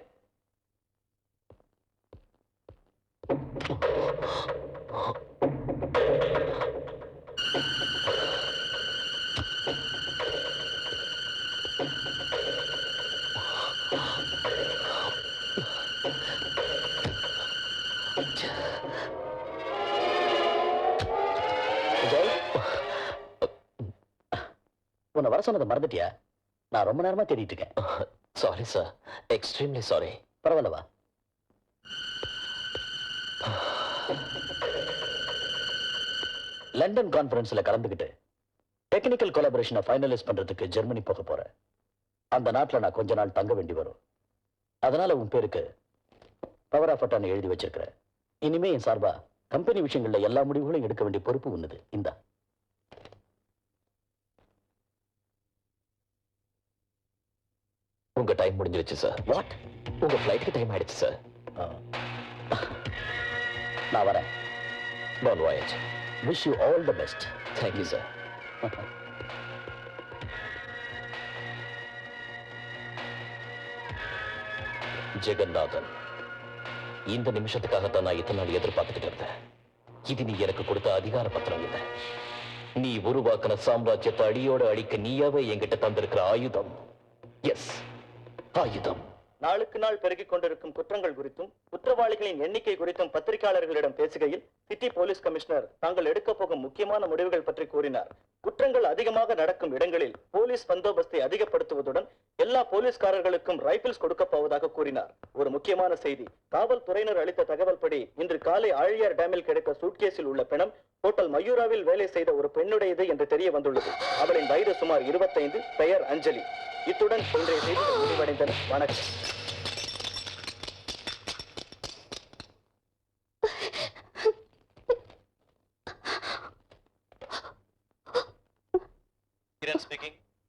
விஜய், உன்னை வர சொன்னதை மறந்துட்டியா? நான் ரொம்ப நேரமா தேடிட்டு இருக்கேன். Sorry sir, extremely sorry. பரவாயில்லவா? லண்டன் கான்ஃபரன்ஸ்ல கலந்துக்கிட்டு டெக்னிக்கல் கொலாபரேஷனை ஃபைனலைஸ் பண்றதுக்கு ஜெர்மனி போக போறேன். அந்த நாட்டுல நான் கொஞ்ச நாள் தங்க வேண்டி வரும். அதனால உன் பேருக்கு பவர் ஆஃப் அட்டார்னி எழுதி வச்சிருக்கிறேன். இனிமே என் சார்பா கம்பெனி விஷயங்கள்ல எல்லா முடிவுகளும் எடுக்க வேண்டிய பொறுப்பு உன்னது. இந்த உங்க டைம் முடிஞ்சிருச்சு சார். வாட்? உங்க ஃபிளைட்டுக்கு டைம் ஆயிடுச்சு சார். நான் வரேன். Bon voyage. Wish you all the best. Thank you sir. Jagannathan, இந்த நிமிஷத்துக்காகத்தான் நான் இத்தனை நாள் எதிர்பார்த்துக்கிட்டு இருந்தேன். இது நீ எனக்கு கொடுத்த அதிகார பத்திரம் இல்லை. நீ உருவாக்கின சாம்ராஜ்யத்தை அடியோட அழிக்க நீயாவே என்கிட்ட தந்திருக்கிற ஆயுதம். எஸ், ஆயுதம். நாளுக்கு நாள் பெருகிக் கொண்டிருக்கும் குற்றங்கள் குறித்தும் குற்றவாளிகளின் எண்ணிக்கை குறித்தும் பத்திரிகையாளர்களிடம் பேசுகையில் சிட்டி போலீஸ் கமிஷனர் தாங்கள் எடுக்க போகும் முக்கியமான முடிவுகள் பற்றி கூறினார். குற்றங்கள் அதிகமாக நடக்கும் இடங்களில் போலீஸ் பந்தோபஸ்தை அதிகப்படுத்துவதுடன் எல்லா போலீஸ்காரர்களுக்கும் ரைபிள்ஸ் கொடுக்க போவதாக கூறினார். ஒரு முக்கியமான செய்தி, காவல்துறையினர் அளித்த தகவல் படி இன்று காலை ஆழியார் டேமில் கிடைத்த சூட்கேஸில் உள்ள பிணம் ஹோட்டல் மயூராவில் வேலை செய்த ஒரு பெண்ணுடையது என்று தெரிய வந்துள்ளது. அவளின் வயது சுமார் 25, பெயர் அஞ்சலி. இத்துடன் இன்றைய செய்திகள் முடிவடைந்தன. வணக்கம்.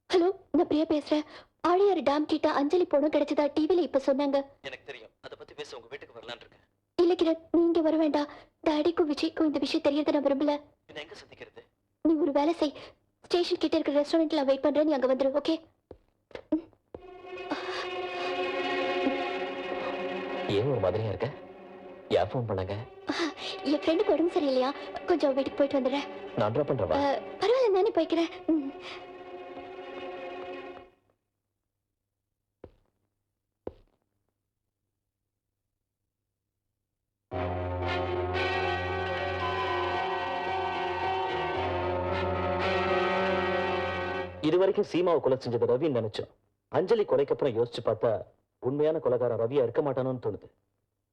ஹலோ, நான் பிரியா பேசுறேன். ஆழியார் டேம் கிட்ட அஞ்சலி போனும் கிடைச்சதா டிவில இப்ப சொன்னாங்க. எனக்கு தெரியும். அதை பத்தி பேச உங்க வீட்டுக்கு வரலான்னு இருக்கேன். இல்ல கிரண், நீங்க வர வேண்டாம். டாடிக்கும் விஜய்க்கும் இந்த விஷயம் தெரியறத நான் விரும்பல. என்ன எங்க சந்திக்கிறது? நீ ஒரு வேலை செய். ஸ்டேஷன் கிட்ட இருக்கிற ரெஸ்டாரண்ட்ல வெயிட் பண்றேன். நீ அங்க வந்துரு. ஓகே? ஏன் ஒரு மாதிரியா இருக்க? யார் ஃபோன் பண்ணாங்க? என் ஃப்ரெண்டுக்கு உடம்பு சரியில்லையா, கொஞ்சம் வீட்டுக்கு போயிட்டு வந்துடுறேன். நான் ட்ராப் பண்றவா? பரவாயில்ல, நானே போய்க்கிறேன். இதுவரைக்கும் சீமாவை கொலை செஞ்சது ரவின்னு நினைச்சோம். அஞ்சலி கொலைக்கு அப்புறம் யோசிச்சு பார்த்தா உண்மையான கொலைகாரன் ரவியா இருக்க மாட்டானோன்னு தோணுது.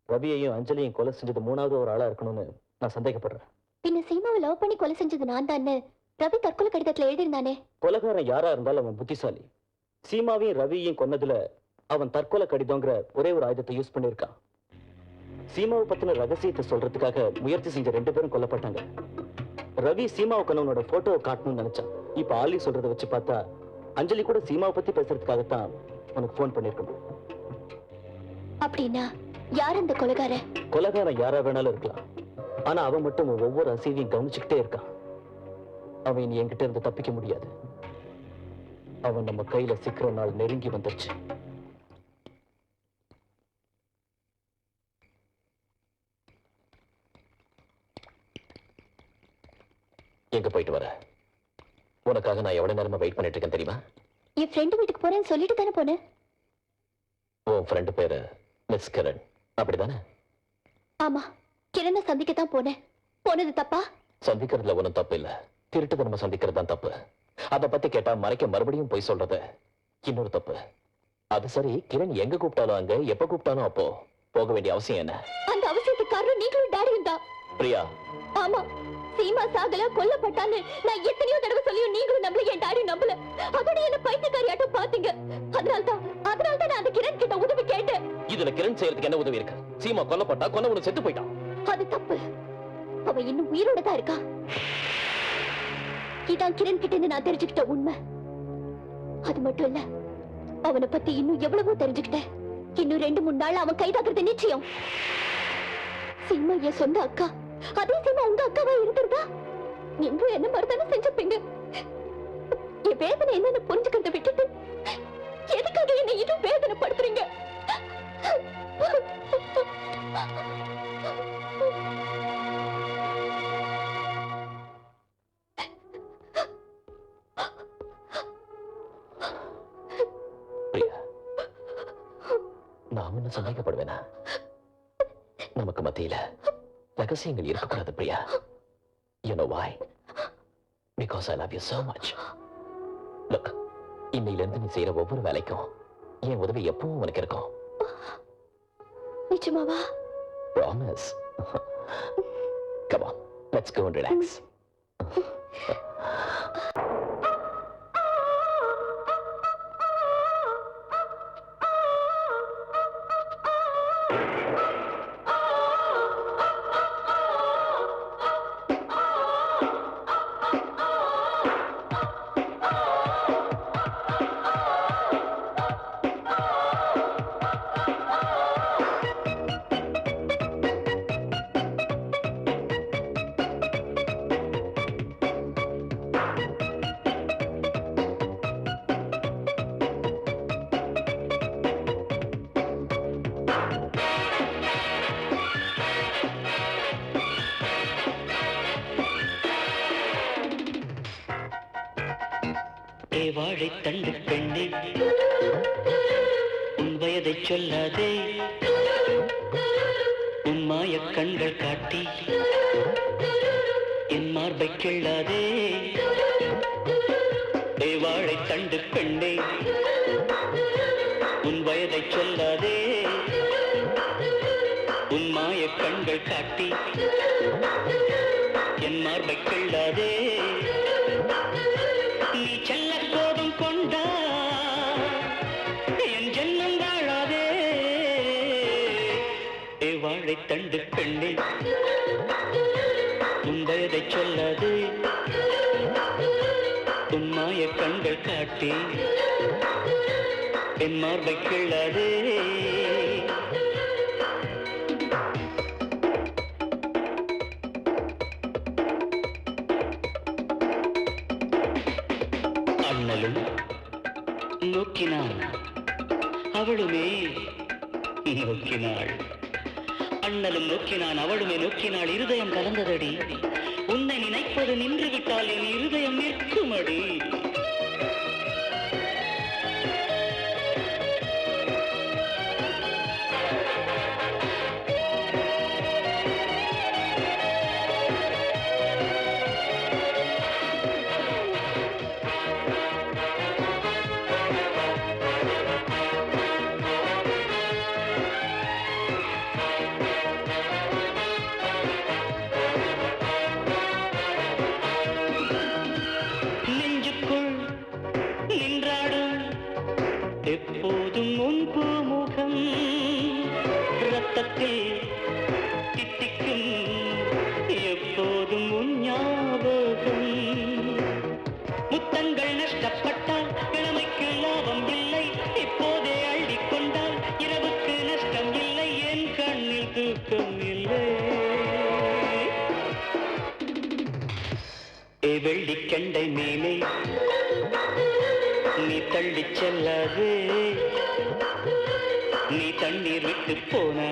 ரவியையும் அஞ்சலியும் கொலை செஞ்சது மூணாவது ஒரு ஆளா இருக்கணும்னு நான் சந்தேகப்படுறேன். பின்ன சீமாவை லவ் பண்ணி கொலை செஞ்சது நான் தானே. ரவி தற்கொலை கடிதத்துல எழுதியிருந்தானே. கொலைகாரன் யாரா இருந்தாலும் அவன் புத்திசாலி. சீமாவையும் ரவியையும் கொன்னதுல அவன் தற்கொலை கடிதங்கிற ஒரே ஒரு ஆயுதத்தை யூஸ் பண்ணிருக்கான். சீமாவை பத்தின ரகசியத்தை சொல்றதுக்காக முயற்சி செஞ்ச 2 பேரும் கொல்லப்பட்டாங்க. ரவி சீமாவை கொன்னவனோட போட்டோவை காட்டணும்னு நினைச்சான். இப்ப ஆலி சொல்றதை வச்சு பார்த்தா அஞ்சலி கூட சீமாவை பத்தி பேசுறதுக்காகத்தான் உனக்கு போன் பண்ணிருக்கணும். அப்படின்னா யார் அந்த கொலைகாரன்? கொலைகாரன் யாரா வேணாலும் இருக்கலாம். ஆனா அவன் மட்டும் ஒவ்வொரு அசைவையும் கவனிச்சுக்கிட்டே இருக்கான். அவன் இனி என்கிட்ட இருந்து தப்பிக்க முடியாது. அவன் நம்ம கையில சிக்கிற நாள் நெருங்கி வந்துருச்சு. எங்க போயிட்டு வர? உனக்காக நான் எவ்வளவு நேரமா வெயிட் பண்ணிட்டு இருக்கேன் தெரியுமா? என் ஃப்ரெண்டு வீட்டுக்கு போறேன்னு சொல்லிட்டு தானே போனேன். உன் ஃப்ரெண்டு பேரு மிஸ் கிரண், அப்படிதானே? ஆமா, கிரணை சந்திக்கத்தான் போனேன். போனது தப்பா? சந்திக்கிறதுல ஒன்றும் தப்பு இல்ல. திருட்டு நம்ம சந்திக்கிறது தான் தப்பு. அதை பத்தி கேட்டா மறைக்க மறுபடியும் போய் சொல்றது இன்னொரு தப்பு. அது சரி, கிரண் எங்க கூப்பிட்டாலும் அங்க, எப்ப கூப்பிட்டாலும் அப்போ போக வேண்டிய அவசியம் என்ன? அந்த அவசியத்துக்கு காரணம் நீங்களும் டாடியும் தான். பிரியா, ஆமா, சீமா சாகல, கொல்லப்பட்டான்னு நான் எத்தனையோ தடவை சொல்லியும் நீங்களும் நம்பல, என் டாடி நம்பல. அதோட என்ன பைத்தியக்காரியாட்டம் பாத்தீங்க. அதனால்தான் நான் அந்த கிரண் கிட்ட உதவி கேட்டேன். இதுல கிரண் செய்யறதுக்கு என்ன உதவி இருக்கு? சீமா கொல்லப்பட்டா, கொன்னவனு செத்து போயிட்டான். அது தப்பு. அவன் இன்னும் உயிரோட தான் இருக்கா. இதான் கிரண் கிட்ட இருந்து நான் தெரிஞ்சுக்கிட்ட உண்மை. அது மட்டும் இல்ல, அவனை பத்தி இன்னும் எவ்வளவோ தெரிஞ்சுக்கிட்டேன். இன்னும் 2-3 நாள் அவன் கைதாகிறது நிச்சயம். சீமா என் சொந்த அக்கா. அதே சீமா உங்க அக்காவா இருந்திருந்தா நீங்களும் என்ன மாதிரிதானே செஞ்சிருப்பீங்க. என் வேதனை என்னன்னு புரிஞ்சுக்கிறத விட்டுட்டு எதுக்காக என்ன இன்னும் வேதனைப்படுத்துறீங்க? பிரியா, நான் ஒன்னும் சந்தேகப்படுவேனா? நமக்கு மத்தியில ரகசியங்கள் இருக்கக்கூடாது Priya. You know why? Because I love you so much. Look, இன்னையில இருந்து நீ செய்யற ஒவ்வொரு வேலைக்கும் என் உதவி எப்பவும் உனக்கு இருக்கும். நிஜமாவா? Promise. Come on, let's go and relax. வாழைத்தண்டு பெண்ணே, உன் வயதை சொல்லாதே, உன் மாயக் கண்கள் காட்டி என் மார்பை கிள்ளாதே. வாழைத்தண்டு பெண்ணே, உன் வயதை சொல்லாதே, உன் மாயக் கண்கள் காட்டி என் மார்பை கிள்ளாதே. நீ செல்ல கோபம் கொண்டா என் ஜென்மம் வாழாதே. வாழைத்தண்டு பெண்ணே, உன் வயதை சொல்லாதே, உன் மாய கண்கள் காட்டி என் மார்பை கிள்ளாதே. அண்ணலும் நோக்கினான், அவளுமே நோக்கினாள். அண்ணலும் நோக்கினான், அவளுமே நோக்கினாள். இருதயம் கலந்ததடி. உன்னை நினைப்பது நின்று விட்டால் என் இருதயம் நிற்குமடி. எப்போதும் உன் பூமுகம் ரத்தத்தில் தித்திக்கும், எப்போதும் உன் ஞாபகம். முத்தங்கள் நஷ்டப்பட்டால் இளமைக்கு லாபம் இல்லை, இப்போதே அள்ளிக் கொண்டால் இரவுக்கு நஷ்டம் இல்லை, என் கண்ணில் தூக்கம் இல்லை. வெள்ளிக்கண்டை மேலே நீ தள்ளிச் செல்லாது, நீ தண்ணீர் விட்டு போனா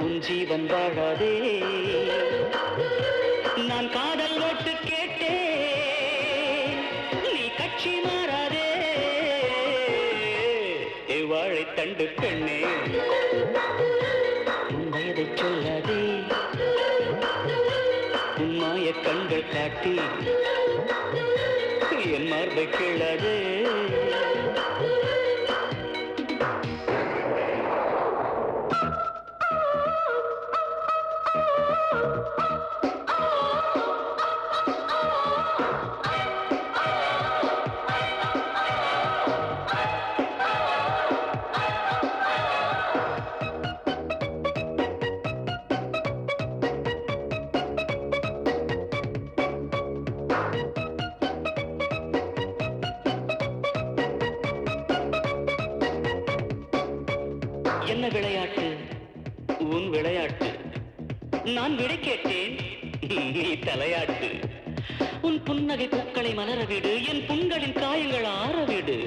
உன் ஜீவன் வாழாதே. நான் காதல் ஓட்டு கேட்டேன், நீ கட்சி மாறாதே. வாழைத்தண்டு பெண்ணே, உன் வயதை சொல்லாதே, உன் மாய கண்கள் காட்டி என் மார்பை கிள்ளாதே. என்ன விளையாட்டு உன் விளையாட்டு? நான் விடை கேட்டேன், நீ தலையாட்டு. உன் புன்னகை பூக்களை மலரவிடு, என் புண்களின் காயங்கள் ஆறவிடு.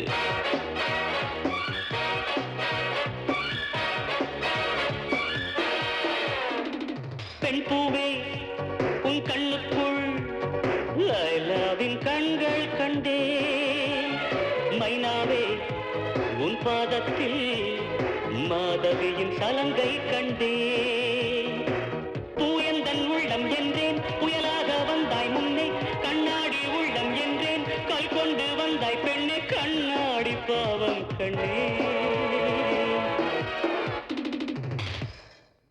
பெண் பூவே உன் கண்ணுக்குள் லைலாவின் கண்கள் கண்டேன். மைனாவே உன் பாதத்தில் மாதவியின் சலங்கை கண்டேன். பூயந்தன் உள்ளம் என்றேன், புயலாக வந்தாய் முன்னே. கண்ணாடி உள்ளம் என்றேன், கல் கொண்டு வந்தாய் பெண்ணே. கண்ணாடி பாவம் கண்ணே.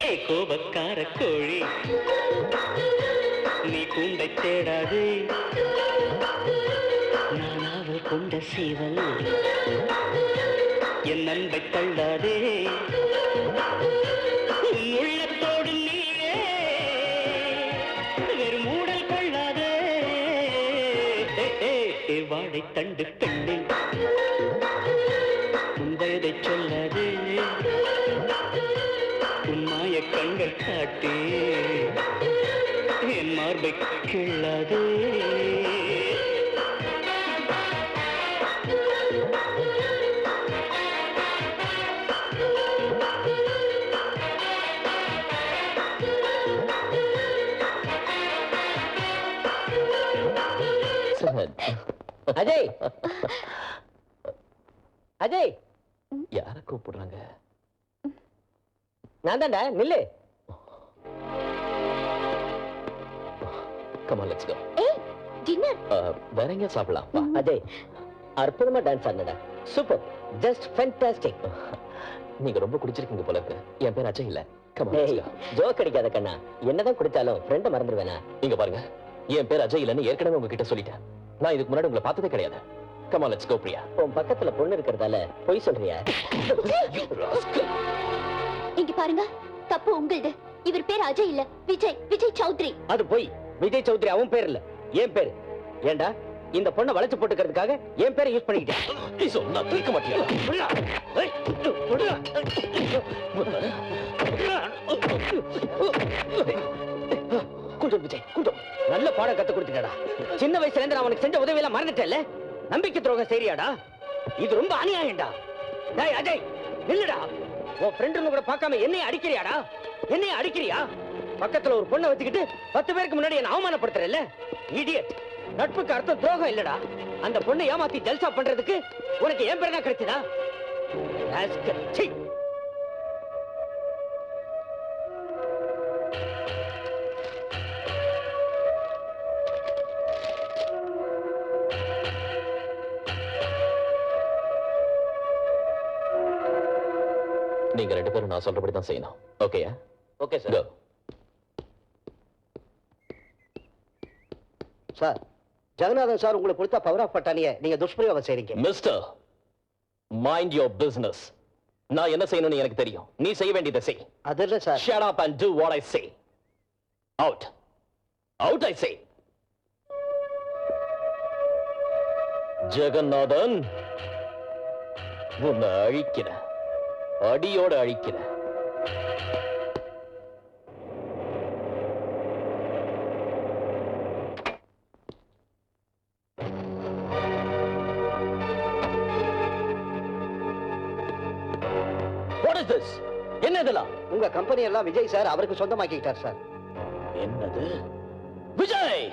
ஏ கோபக்கார கோழி, நீ கூண்டை தேடாதே. நானாவ கொண்ட சீவல், என் அன்பை தள்ளாதே. உன் உள்ளத்தோடு நீயே வெறும் மூடல் கொள்ளாதே. வாழை தண்டு பெண்ணே, உன் வயதை சொல்லாதே. உன் மாய கண்கள் காட்டி என் மார்பை கிள்ளாதே. அஜய், அஜய், யார கூப்பிடுறாங்க? நான் தான்டா, நில்லு. Come on, let's go. ஏய் டின்னர். வேற எங்க சாப்பிடலாம்? வா. அஜய், அற்புதமா டான்ஸ் ஆடுனடா. Super, just fantastic. நீங்க ரொம்ப குடிச்சிருக்கீங்க போல இருக்கு. என் பேர் அஜய் இல்ல. Come on, let's go. Joke அடிக்காத கண்ணா. என்னதான் குடிச்சாலும் ஃப்ரெண்ட மறந்துடுவேனா? இங்க பாருங்க, என் பேர் அஜய் இல்லன்னு ஏற்கனவே உங்ககிட்ட சொல்லிட்டேன். நான் இதுக்கு முன்னாடி உங்களை பார்த்ததே கிடையாது. Come on, let's go, Priya. உன் பக்கத்துல பொண்ணு இருக்கிறதால பொய் சொல்றியா? You rascal. இங்க பாருங்க, தப்பு உங்களுது. இவர் பேர் அஜய் இல்ல, விஜய், விஜய் சௌத்ரி. அது போய் விஜய் சௌத்ரி அவன் பேர் இல்ல, என் பேர். ஏண்டா இந்த பொண்ணை வளைச்சு போட்டுக்கிறதுக்காக என் பேரை யூஸ் பண்ணிக்கிட்டேன். நீ சொன்னா கேட்க மாட்டியா? கொஞ்சம் விஜய், கொஞ்சம் நல்ல பாடம் கத்து கொடுத்துட்டா. சின்ன வயசுல இருந்து நான் அவனுக்கு செஞ்ச உதவியெல்லாம் மறந்துட்டேன்ல. நம்பிக்கை துரோகம் சரியாடா? இது ரொம்ப அநியாயம்டா. டேய் அஜய், நில்லுடா. உன் ஃப்ரெண்டுன்னு கூட பார்க்காம என்னைய அடிக்கிறியாடா? என்னைய அடிக்கிறியா? பக்கத்துல ஒரு பொண்ணை வச்சுக்கிட்டு 10 பேருக்கு முன்னாடி என்ன அவமானப்படுத்துறல்ல? இடியட். நட்புக்கு அர்த்தம் துரோகம் இல்லடா. அந்த பொண்ணை ஏமாத்தி ஜல்சா பண்றதுக்கு உனக்கு என் பேர் தான் கிடைச்சதா? ராஸ்கல். சீ. நீங்க ரெண்டு பேரும் நான் சொல்றபடி தான் செய்யணும். ஓகேயா? Okay sir. Sir, Jagannathan sir உங்களை பொறுத்தா பவர் ஆஃப் பட்டாலிய நீங்க துஷ்பிரயோகம் செய்றீங்க. Mister, mind your business. நான் என்ன செய்யணும்னு எனக்கு தெரியும். நீ செய்ய வேண்டியதை செய். அது இல்ல sir. Shut up and do what I say. Out. Out, I say. Jagannathan, உன்னை அழிக்கிறேன். அடியோட அழிக்கிறேன். What is this? என்ன இதெல்லாம்? உங்க கம்பெனி எல்லாம் விஜய் சார் அவருக்கு சொந்தமாக்கிட்டார் சார். என்னது? விஜய்!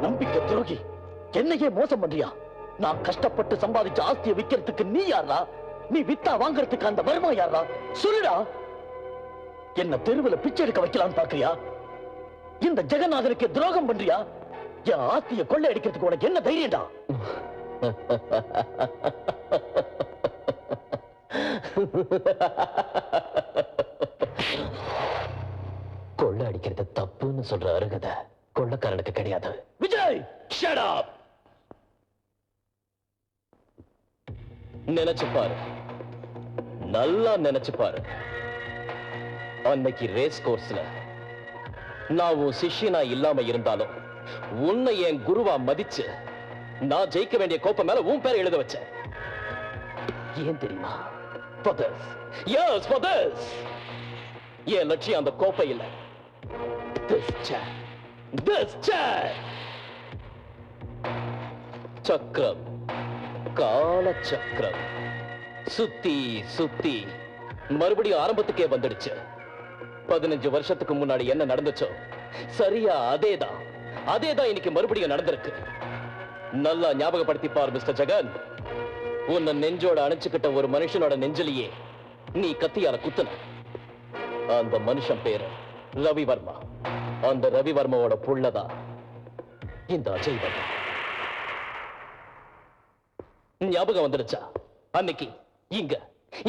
நம்பிக்கை துரோகி, என்னையே மோசம் பண்றியா? நான் கஷ்டப்பட்டு சம்பாதிச்ச ஆஸ்தியை விக்கிறதுக்கு நீ யாரா? நீ வித்தா வாங்குறதுக்கு அந்த வருமா யாரா? சொல்லுடா. என்ன தெருவுல பிச்சை எடுக்க வைக்கலாம்னு பாக்குறியா? இந்த ஜெகநாதனுக்கு துரோகம் பண்றியா? என் ஆஸ்தியை கொள்ளை அடிக்கிறதுக்கு உனக்கு என்ன தைரியம்டா? கொள்ளை அடிக்கிறது தப்புன்னு சொல்ற அருகதை கொள்ளக்காரனுக்கு கிடையாது. Vijay, shut up. நினைச்சு பாரு, நல்லா நினைச்சு பாரு. அன்னைக்கு ரேஸ் கோர்ஸ்ல நான் உன் சிஷ்யனா இல்லாம இருந்தாலும் உன்னை என் குருவா மதிச்சு நான் ஜெயிக்க வேண்டிய கோப்பை மேல உன் பேரை எழுத வச்சேன். ஏன் தெரியுமா? For this. Yes, for this. என் லட்சியம் அந்த கோப்பை இல்ல. This chair. This chair. சக்கரம், கால சக்கரம் சுத்தி சுத்தி மறுபடியும் ஆரம்பத்துக்கே வந்துடுச்சு. 15 வருஷத்துக்கு முன்னாடி என்ன நடந்துச்சோ சரியா அதேதான் இன்னைக்கு மறுபடியும் நடந்திருக்கு. நல்லா ஞாபகப்படுத்தி பார் மிஸ்டர் ஜெகன். உன்னை நெஞ்சோட அணைச்சுக்கிட்ட ஒரு மனுஷனோட நெஞ்சிலேயே நீ கத்தியால குத்துன. அந்த மனுஷன் பேரு ரவிவர்மா. அந்த ரவிவர்மாவோட புள்ளதான் இந்த அஜய் வர்மா. ஞாபகம் வந்துடுச்சா? அன்னைக்கு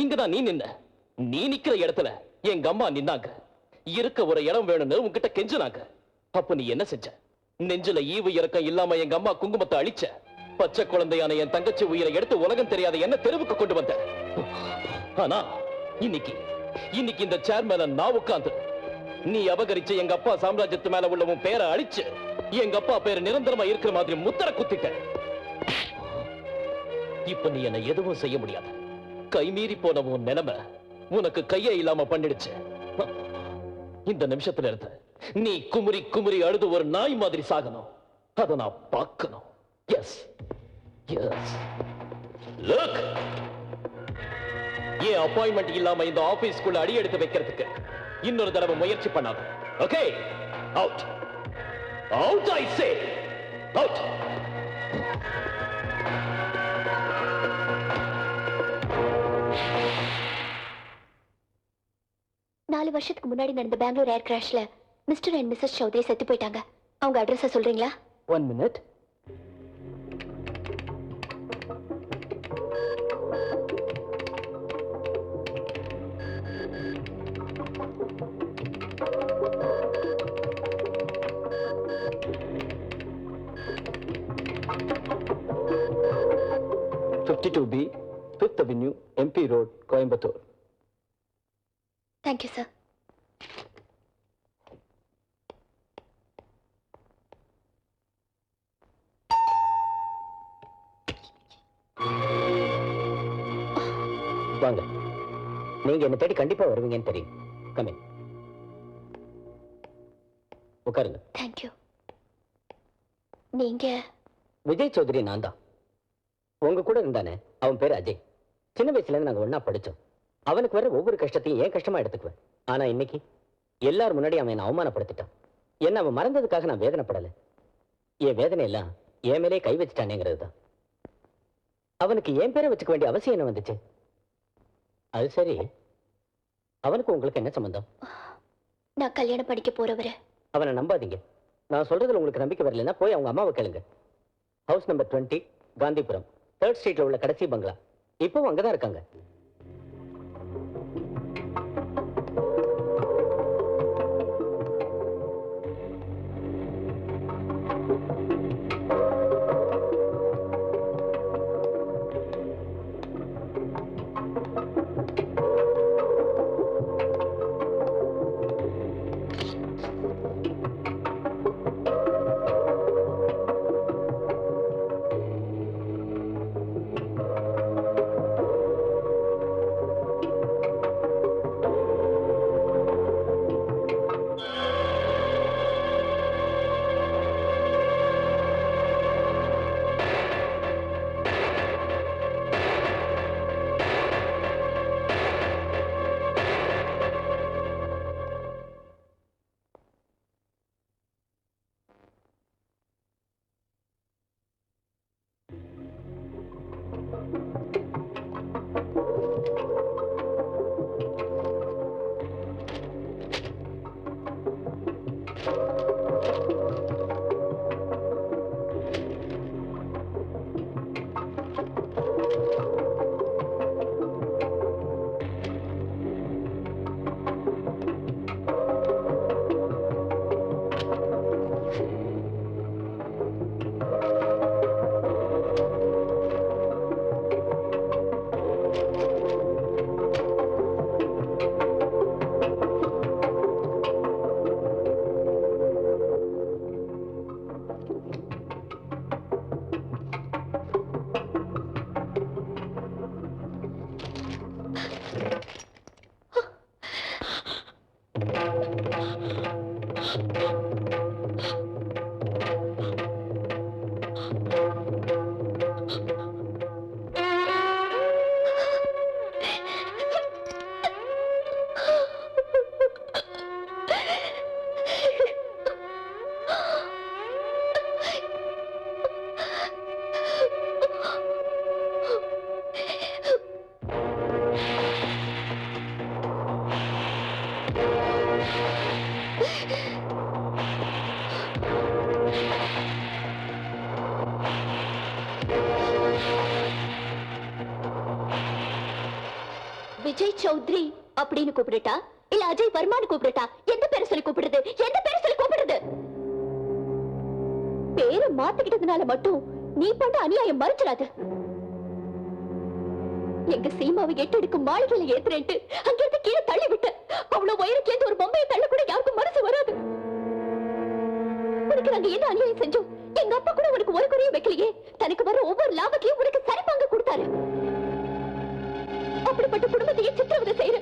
இங்கதான் நீ நின்ன. நீ நிக்கிற இடத்துல எங்க அம்மா நின்னாங்க. இருக்க ஒரு இடம் வேணும்னு உன்கிட்ட கெஞ்சினாங்க. அப்ப நீ என்ன செஞ்ச? நெஞ்சில ஈவு இறக்கம் இல்லாம எங்க அம்மா குங்குமத்தை அழிச்ச. பச்சை குழந்தையான என் தங்கச்சி உயிரை எடுத்து உலகம் தெரியாத என்ன தெருவுக்கு கொண்டு வந்த. ஆனா இன்னைக்கு இந்த சேர் மேல நான் உட்கார்ந்து நீ அபகரிச்சு எங்க அப்பா சாம்ராஜ்யத்து மேல உள்ள உன் பேரை அழிச்சு எங்க அப்பா பேரு நிரந்தரமா இருக்கிற மாதிரி முத்திர குத்திட்ட. இப்ப நீ என்ன எதுவும் செய்ய முடியாது. கைமீறி போன உன் நிலைமை உனக்கு கையே இல்லாம பண்ணிடுச்சு. இந்த நிமிஷத்துல இருந்து நீ குமுறி குமுறி அழுது ஒரு நாய் மாதிரி சாகணும். அதை நான் பார்க்கணும். Yes yes. லுக், ஏன் அப்பாயின்மெண்ட் இல்லாம இந்த ஆபீஸ்க்குள்ள அடி எடுத்து வைக்கிறதுக்கு இன்னொரு தடவை முயற்சி பண்ணாத. Okay? Out out I say out. 4 வருஷத்துக்கு முன்னாடி நடந்த பெங்களூர் ஏர் கிராஷ்ல மிஸ்டர் அண்ட் மிஸ்ஸஸ் சௌத்ரி செத்து போயிட்டாங்க. அவங்க அட்ரஸ் சொல்றீங்களா? 1 minute. B, 5th Avenue, MP Road, Coimbatore. Thank you, sir. வாங்க. நீங்க என்ன தேடி கண்டிப்பா வருவீங்கன்னு தெரியும். Come in. உட்காருங்க. Thank you. நீங்க விஜய் சௌத்ரி. நான் தான். உங்க கூட இருந்தானே, அவன் பேரு அஜய். சின்ன வயசுல இருந்து நாங்க ஒண்ணா படிச்சோம். அவனுக்கு வர ஒவ்வொரு கஷ்டத்தையும் ஏன் கஷ்டமா எடுத்துக்குவேன். ஆனா இன்னைக்கு எல்லாரும் முன்னாடி அவன் என்ன அவமானப்படுத்திட்டான். என்ன அவன் மறந்ததுக்காக நான் வேதனைப்படல. என் வேதனை எல்லாம் என் மேலே கை வச்சுட்டானேங்கிறது தான். அவனுக்கு என் பேரை வச்சுக்க வேண்டிய அவசியம் என்ன வந்துச்சு? அது சரி, அவனுக்கு உங்களுக்கு என்ன சம்பந்தம்? நான் கல்யாணம் படிக்க போறவரு. அவனை நம்பாதீங்க. நான் சொல்றதுல உங்களுக்கு நம்பிக்கை வரலன்னா போய் அவங்க அம்மாவை கேளுங்க. ஹவுஸ் நம்பர் 20, காந்திபுரம், 3rd ஸ்ட்ரீட்ல உள்ள கடைசி பங்களா. இப்பவும் அங்கதான் இருக்காங்க. விஜய் சௌத்ரி அப்படின்னு கூப்பிடுட்டா இல்ல அஜய் வர்மான்னு கூப்பிடுட்டா? எந்த பேரை சொல்லி கூப்பிடுறது? எந்த பேரை சொல்லி கூப்பிடுறது? பேரை மாத்திக்கிட்டதுனால மட்டும் நீ பண்ண அநியாயம் மறைச்சிடாது. எங்க சீமாவை 8 அடுக்கு மாளிகையில ஏத்துறேன்ட்டு அங்கிருந்து கீழே தள்ளி விட்டு அவ்வளவு உயரத்துல இருந்து ஒரு பொம்மையை தள்ள கூட யாருக்கும் மனசு வராது. உனக்கு நாங்க என்ன அநியாயம் செஞ்சோம்? எங்க அப்பா கூட உனக்கு ஒரு குறையும் வைக்கலையே. தனக்கு வர ஒவ்வொரு லாபத்தையும் உனக்கு சரி பங்கு கொடுத்தாரு. அப்படிப்பட்ட குடும்பத்தையே சித்திரவதை செய்யற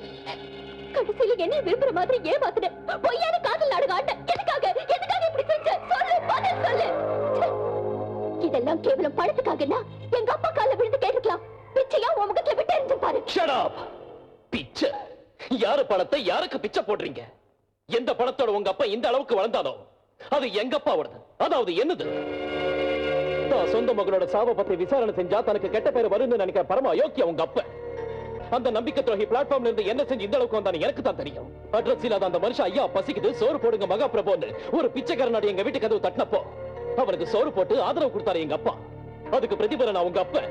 கடைசியில என்ன விரும்புற மாதிரி ஏமாத்துன பொய்யான காதல் நாடகம் ஆட்ட. எதுக்காக எதுக்காக இப்படி செஞ்ச? சொல்லு, பதில் சொல்லு. இதெல்லாம் கேவலம் பணத்துக்காகனா எங்க அப்பா கால விழுந்து கேட்டுக்கலாம். பிச்சையா உன் முகத்துல விட்டு எரிஞ்சு பாரு. Shut up! பிச்சை? யாரு பணத்தை யாருக்கு பிச்சை போடுறீங்க? எந்த பணத்தோட உங்க அப்பா இந்த அளவுக்கு வளர்ந்தானோ அது எங்க அப்பாவோடது, அதாவது என்னது. தான் சொந்த மகனோட சாவை பத்தி விசாரணை செஞ்சா தனக்கு கெட்ட பேர் வரும்னு நினைக்கிற பரம அயோக்கிய உங்க அப்பா. அந்த நம்பிக்கை துரோகி பிளாட்ஃபார்ம்ல இருந்து என்ன செஞ்சு இந்த அளவுக்கு வந்தானு எனக்கு தான் தெரியும். அட்ரஸ் இல்லாத அந்த மனுஷன் ஐயா பசிக்குது சோறு போடுங்க மகா பிரபோன்னு ஒரு பிச்சைக்காரனாடி எங்க வீட்டு கதவு தட்டினப்போ அவனுக்கு சோறு போட்டு ஆதரவு கொடுத்தாரு எங்க அப்பா. அதுக்கு பிரதிபலனா உங்க அப்பா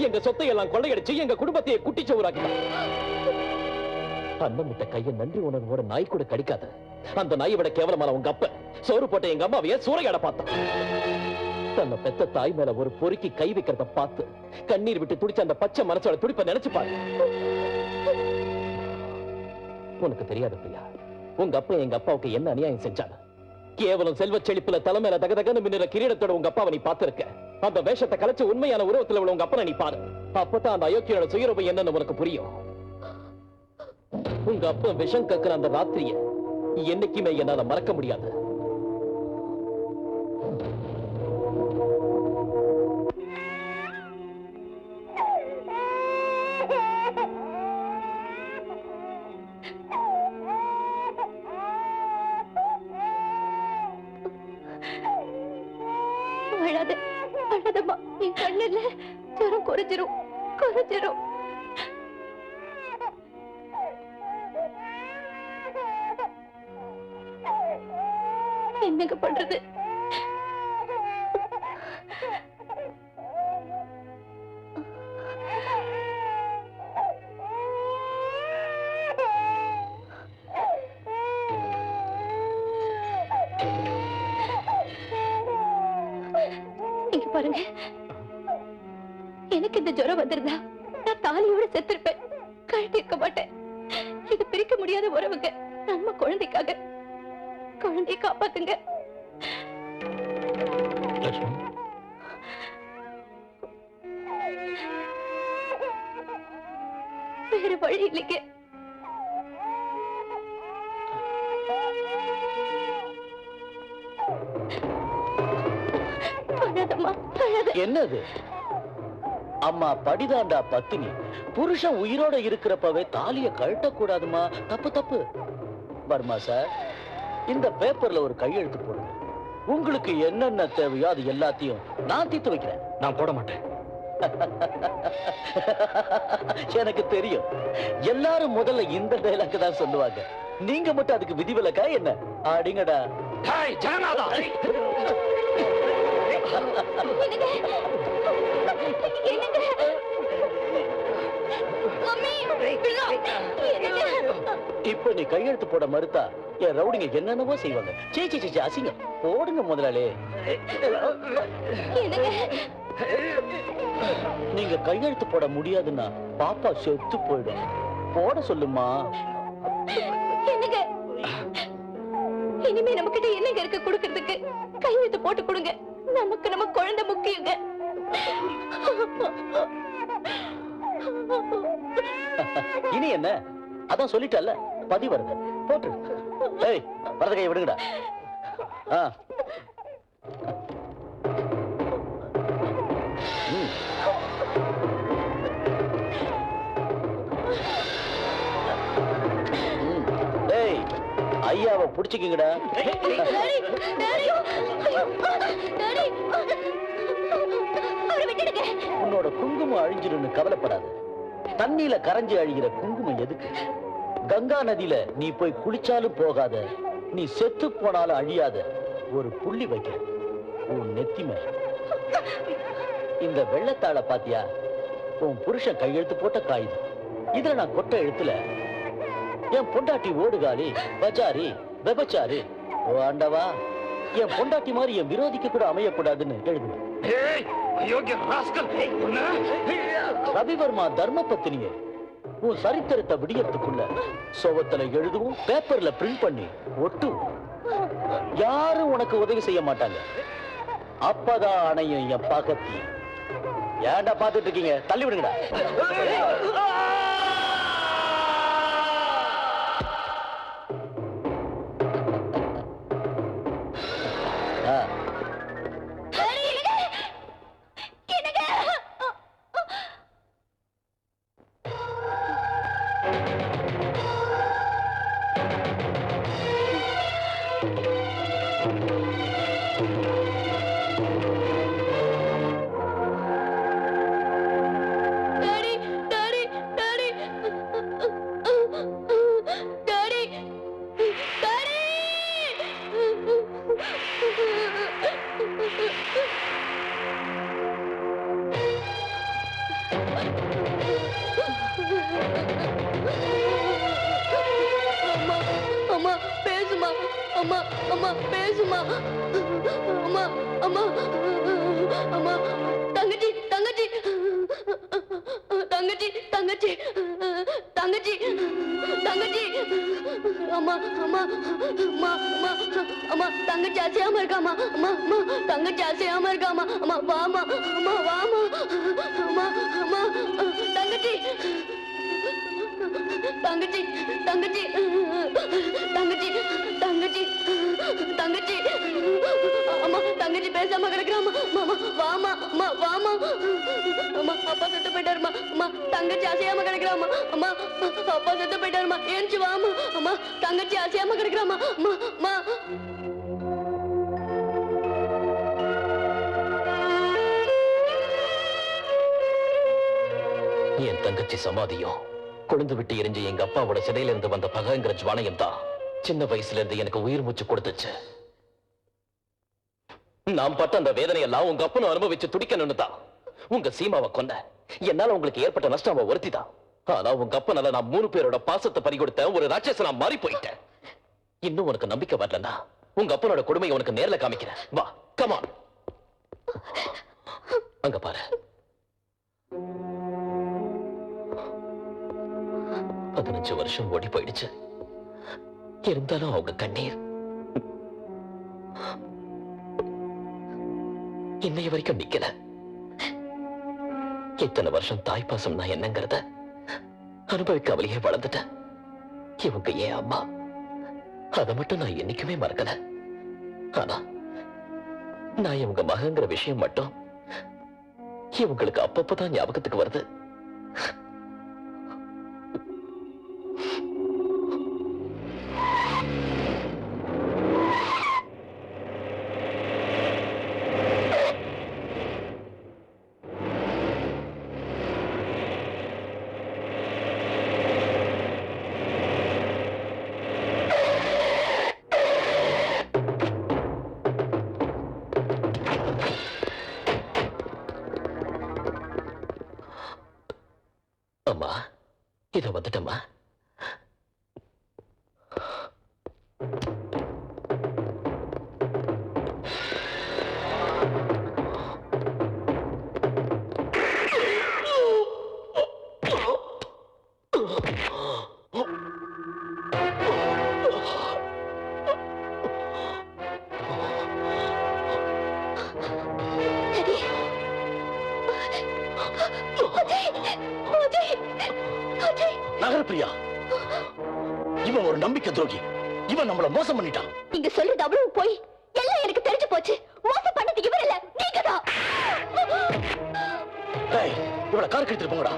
எங்க சொத்தை எல்லாம் கொள்ளையடிச்சு எங்க குடும்பத்தையே குட்டிச்சோறாக்கிட்டான். அண்ணன் விட்ட கைய நன்றி உணர்வோட நாய் கூட கடிக்காத அந்த நாயை விட கேவலமான உங்க அப்ப சோறு போட்ட எங்க அம்மாவைய சூறையாட பார்த்தான். தன்னை பெத்த தாய் மேல ஒரு பொறுக்கி கை வைக்கிறத பார்த்து கண்ணீர் விட்டு துடிச்ச அந்த பச்சை மனசோட துடிப்பை நினைச்சு பாரு. உனக்கு தெரியாது பிரியா, உங்க அப்பா எங்க அப்பாவுக்கு என்ன அநியாயம் செஞ்சாங்க. கேவலம் செல்வ செழிப்புல தலைமையில தகதகன்னு மின்னுற கிரீடத்தோட உங்க அப்பாவை நீ பார்த்திருக்க. அந்த வேஷத்தை கலைச்சு உண்மையான உருவத்துல உள்ள உங்க அப்பனை நீ பாரு. அப்பதான் அந்த அயோக்கியோட சுயரூபம் என்னன்னு உனக்கு புரியும். உங்க அப்பா விஷம் கக்குற அந்த ராத்திரிய என்னைக்குமே என்னால மறக்க முடியாது. அழாத அழாதம்மா, என் கண்ணுல ஜரம் குறைஞ்சிரும் குறைஞ்சிரும். என்னங்க பண்றது? இங்க பாருங்க, எனக்கு இந்த ஜுரம் வந்திருந்தா நான் தாலியோட செத்திருப்பேன், கழட்டி இருக்க மாட்டேன். இது பிரிக்க முடியாத உறவுங்க. நம்ம குழந்தைக்காக குழந்தையை காப்பாத்துங்க. வேற வழி இல்லைங்க. என்னது அம்மா படிதாண்டா பத்தினி. புருஷன் உயிரோட இருக்கிறப்பவே தாலிய கழட்டக்கூடாதுமா. தப்பு தப்பு. வர்மா சார், இந்த பேப்பர்ல ஒரு கையெழுத்து போடுங்க. உங்களுக்கு என்னென்ன தேவையோ அது எல்லாத்தையும் நான் தீர்த்து வைக்கிறேன். நான் போட மாட்டேன். எனக்கு தெரியும். எல்லாரும் முதல்ல இந்த டைலாக் தான் சொல்லுவாங்க. நீங்க மட்டும் அதுக்கு விதிவிலக்கா என்ன? அடிங்கடா. ஜெகநாதா, இப்ப நீ கையெழுத்து போட மறுத்தா என் ரவுடிங்க என்னென்னவோ செய்வாங்க. சேச்சி சேச்சி அசிங்க. போடுங்க முதலாளி. நீங்க கையெழுத்து போட முடியாதுன்னா பாப்பா செத்து போயிடும். போட சொல்லுமா. இனிமே நம்ம கிட்ட என்னங்க இருக்கு கொடுக்கிறதுக்கு? கையெழுத்து போட்டு கொடுங்க. நமக்கு நம்ம குழந்தை முக்கியங்க. இனி என்ன? அதான் சொல்லிட்டல்ல, பதி வருது. போட்டு. ஏய், வரத கையை விடுங்கடா. டேய், ஐயாவை புடிச்சுக்கிங்கடா. உன்னோட குங்குமம் அழிஞ்சிருன்னு கவலைப்படாது. தண்ணியில கரைஞ்சி அழிகிற குங்குமம் எதுக்கு? கங்கா நதியில நீ போய் குளிச்சாலும் போகாத, நீ செத்து போனாலும் அழியாத ஒரு புள்ளி வைக்க உன் நெத்தி மேல. இந்த வெள்ளத்தாள பாத்தியா? உன் புருஷன் கையெழுத்து போட்ட காகிதம். இதுல நான் கொட்ட எழுத்துல என் பொண்டாட்டி ஓடுகாலி பஜாரி விபச்சாரி ஓ ஆண்டவா என் பொண்டாட்டி மாதிரி என் விரோதிக்கு கூட அமையக்கூடாதுன்னு எழுதுவேன். ரவிவர்மா தர்ம பத்தினியே, உன் சரித்திரத்தை விடியறதுக்குள்ள சோவத்துல எழுதுவோம், பேப்பர்ல பிரிண்ட் பண்ணி ஒட்டுவோம். யாரும் உனக்கு உதவி செய்ய மாட்டாங்க. அப்பதான் அணையும் என் பகத்தி. ஏன்டா பாத்துட்டு இருக்கீங்க? தள்ளி விடுங்கடா. அம்மா பேசுமா, அம்மா அம்மா பேசுமா, அம்மா அம்மா அம்மா தங்கச்சி தங்கச்சி தங்கச்சி தங்கச்சி தங்கச்சி தங்கச்சி அம்மா அம்மா அம்மா அம்மா அம்மா தங்கச்சி அசையாம இருக்காமா, அம்மா அம்மா தங்கச்சி அசையாம இருக்காமா, அம்மா வாமா, அம்மா வாமா, அம்மா அம்மா தங்கச்சி தங்கச்சி தங்கச்சி தங்கச்சி தங்கச்சி தங்கச்சி அம்மா தங்கச்சி பேசாம கிடக்குறாமா, மாமா வாமா, அம்மா வாமா, அம்மா அப்பா செத்து போயிட்டாருமா, அம்மா தங்கச்சி அசையாம கிடக்குறாமா, அம்மா அப்பா செத்து போயிட்டாருமா, ஏஞ்சி வாமா, அம்மா தங்கச்சி அசையாம கிடக்குறாமா, அம்மா அம்மா என் தங்கச்சி சமாதியும் கொழுந்து விட்டு எரிஞ்ச எங்க அப்பாவோட சிறையில இருந்து வந்த பகங்கிற ஜுவானையும் தான் சின்ன வயசுல இருந்து எனக்கு உயிர் மூச்சு கொடுத்துச்சு. நான் பட்ட அந்த வேதனையெல்லாம் உங்க அப்பனும் அனுபவிச்சு துடிக்கணும்னு தான் உங்க சீமாவை கொன்ன. என்னால உங்களுக்கு ஏற்பட்ட நஷ்டம் அவ ஒருத்தி தான். ஆனா உங்க அப்பனால நான் 3 பேரோட பாசத்தை பறிகொடுத்த ஒரு ராட்சசனா மாறி போயிட்டேன். இன்னும் உனக்கு நம்பிக்கை வரலன்னா உங்க அப்பனோட கொடுமையை உனக்கு நேர்ல காமிக்கிறேன். வா, கமான். அங்க பாரு. 15 வருஷம் ஓடி போயிடுச்சு. இருந்தாலும் அவங்க கண்ணீர் இன்னைய வரைக்கும் நிக்கல. இத்தனை வருஷம் தாய்ப்பாசம் நான் என்னங்கிறத அனுபவிக்காமலேயே வளர்ந்துட்டேன். இவங்க ஏன் அம்மா, அதை மட்டும் நான் என்னைக்குமே மறக்கல. ஆனா நான் இவங்க மகங்கிற விஷயம் மட்டும் இவங்களுக்கு அப்பப்பதான் ஞாபகத்துக்கு வருது. அம்மா, இத வந்துட்டம்மா. நகரப்பிரியா, இவன் ஒரு நம்பிக்கை துரோகி. இவன் நம்மள மோசம் பண்ணிட்டான். நீங்க சொல்றது அவ்வளவு போய் எல்லாம் எனக்கு தெரிஞ்சு போச்சு. மோசம் பண்ணது இவர் இல்ல, நீங்கதான். ஏய், இவள கார் எடுத்துட்டு போங்கடா.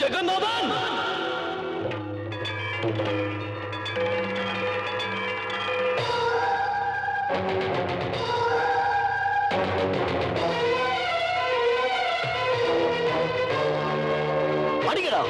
ஜெகநாதன், அடிக்கடா.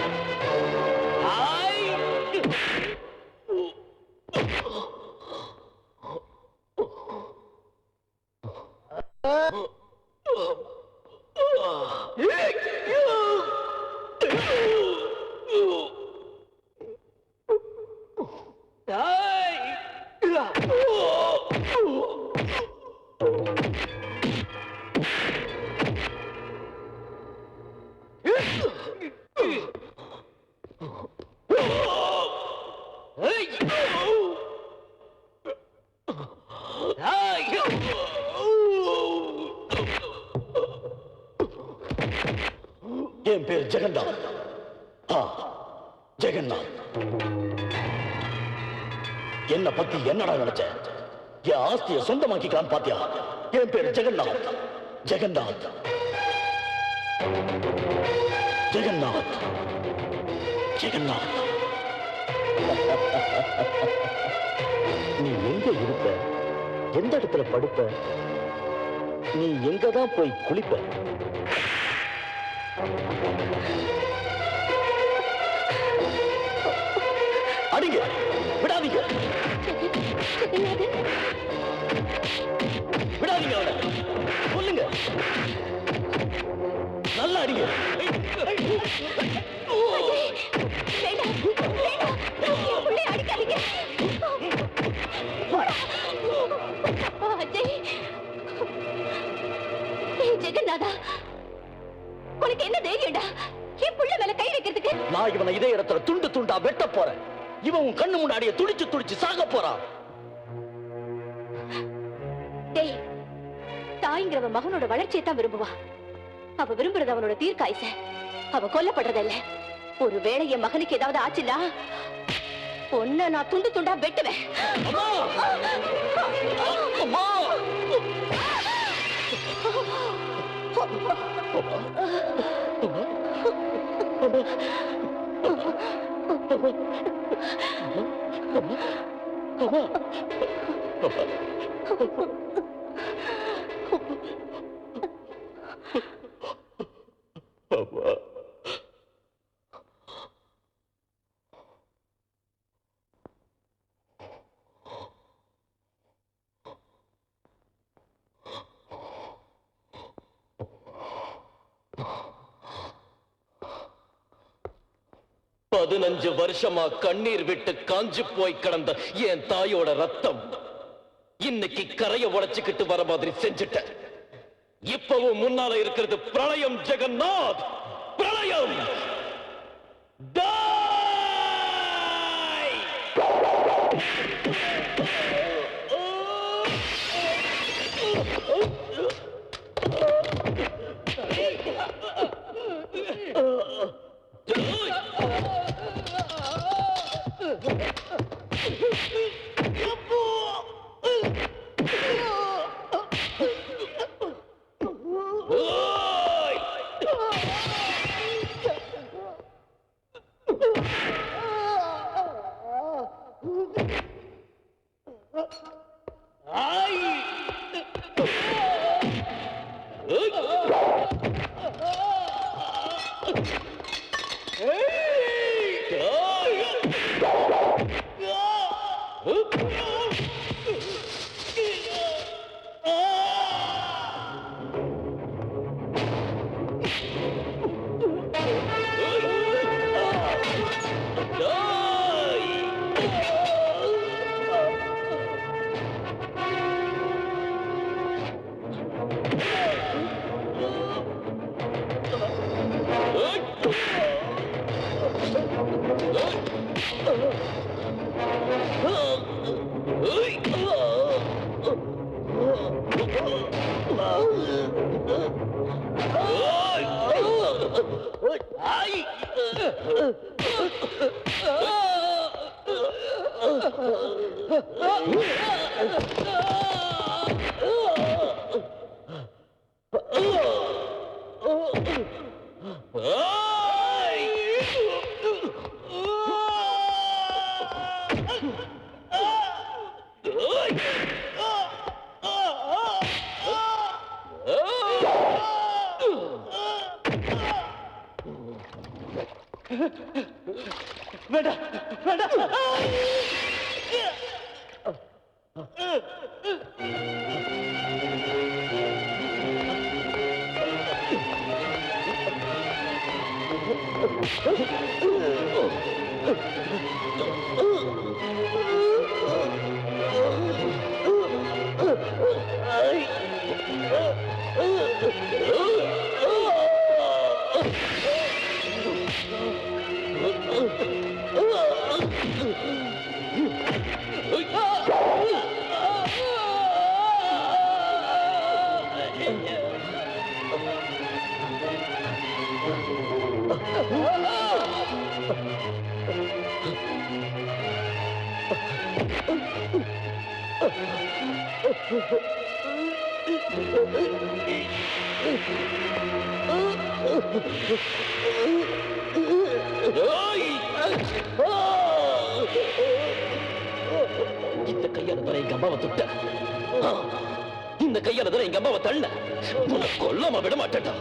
என் பேர் ஜெகநாத். ஜெகநாத். என்ன பத்தி என்னடா நினைச்ச? என் ஆஸ்தியை சொந்தமாக்கிக்கலாம் பாத்தியா? என் பேர் ஜெகநாத். ஜெகநாத். ஜெகநாத். ஜெகநாத். நீ எங்க இருப்ப, எந்த இடத்துல படுப்ப, நீ எங்கதான் போய் குளிப்ப? அடிங்க, விடாதீங்க, விடாதீங்க அவனை. சொல்லுங்க, நல்லா அடிங்க. அடிக்காதீங்க. ஜெகநாதா, உனக்கு என்ன தைரியம்டா என் புள்ள மேல கை வைக்கிறதுக்கு? நான் இவனை இதே இடத்துல துண்டு துண்டா வெட்ட போறேன். இவன் உன் கண்ணு முன்னாடியே துடிச்சு துடிச்சு சாக போறான். டேய், தாய்ங்கிறவ மகனோட வளர்ச்சியை தான் விரும்புவா. அவ விரும்புறது அவனோட தீர்க்காயுச. அவ கொல்லப்படுறதில்ல. ஒரு வேளை என் மகனுக்கு ஏதாவது ஆச்சுன்னா பொண்ண நான் துண்டு துண்டா வெட்டுவேன். பதினஞ்சு வருஷமா கண்ணீர் விட்டு காஞ்சு போய் கிடந்த என் தாயோட ரத்தம் இன்னைக்கு கரையை உடைச்சுக்கிட்டு வர மாதிரி செஞ்சுட்ட. இப்பவும் முன்னால இருக்கிறது பிரளயம். ஜெகநாத், பிரளயம். வேண்டாம், வேண்டாம். இந்த கையால தான் எங்க அம்மாவை தொட்ட, இந்த கையால தான் எங்க அம்மாவை தள்ள, உன்னை கொல்லாம விட மாட்டேன்டா.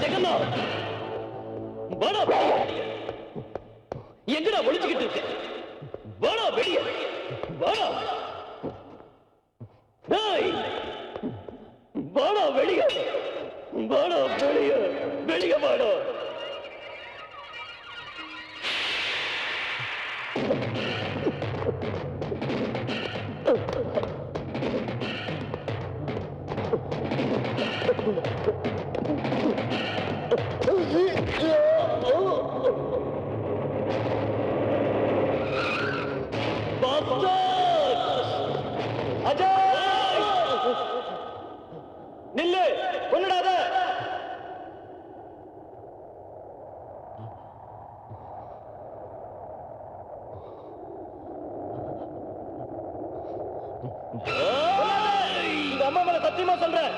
ஜெகநாத், எங்கடா ஒளிச்சுக்கிட்டு இருக்க? வாடா வெளிய, வாடா, வாடா வெளிய, வாடா வெளிய, வெளிய வாடா. நில்லு, கொன்னுடாத. இந்த அம்மா மேல சத்தியமா சொல்றேன்.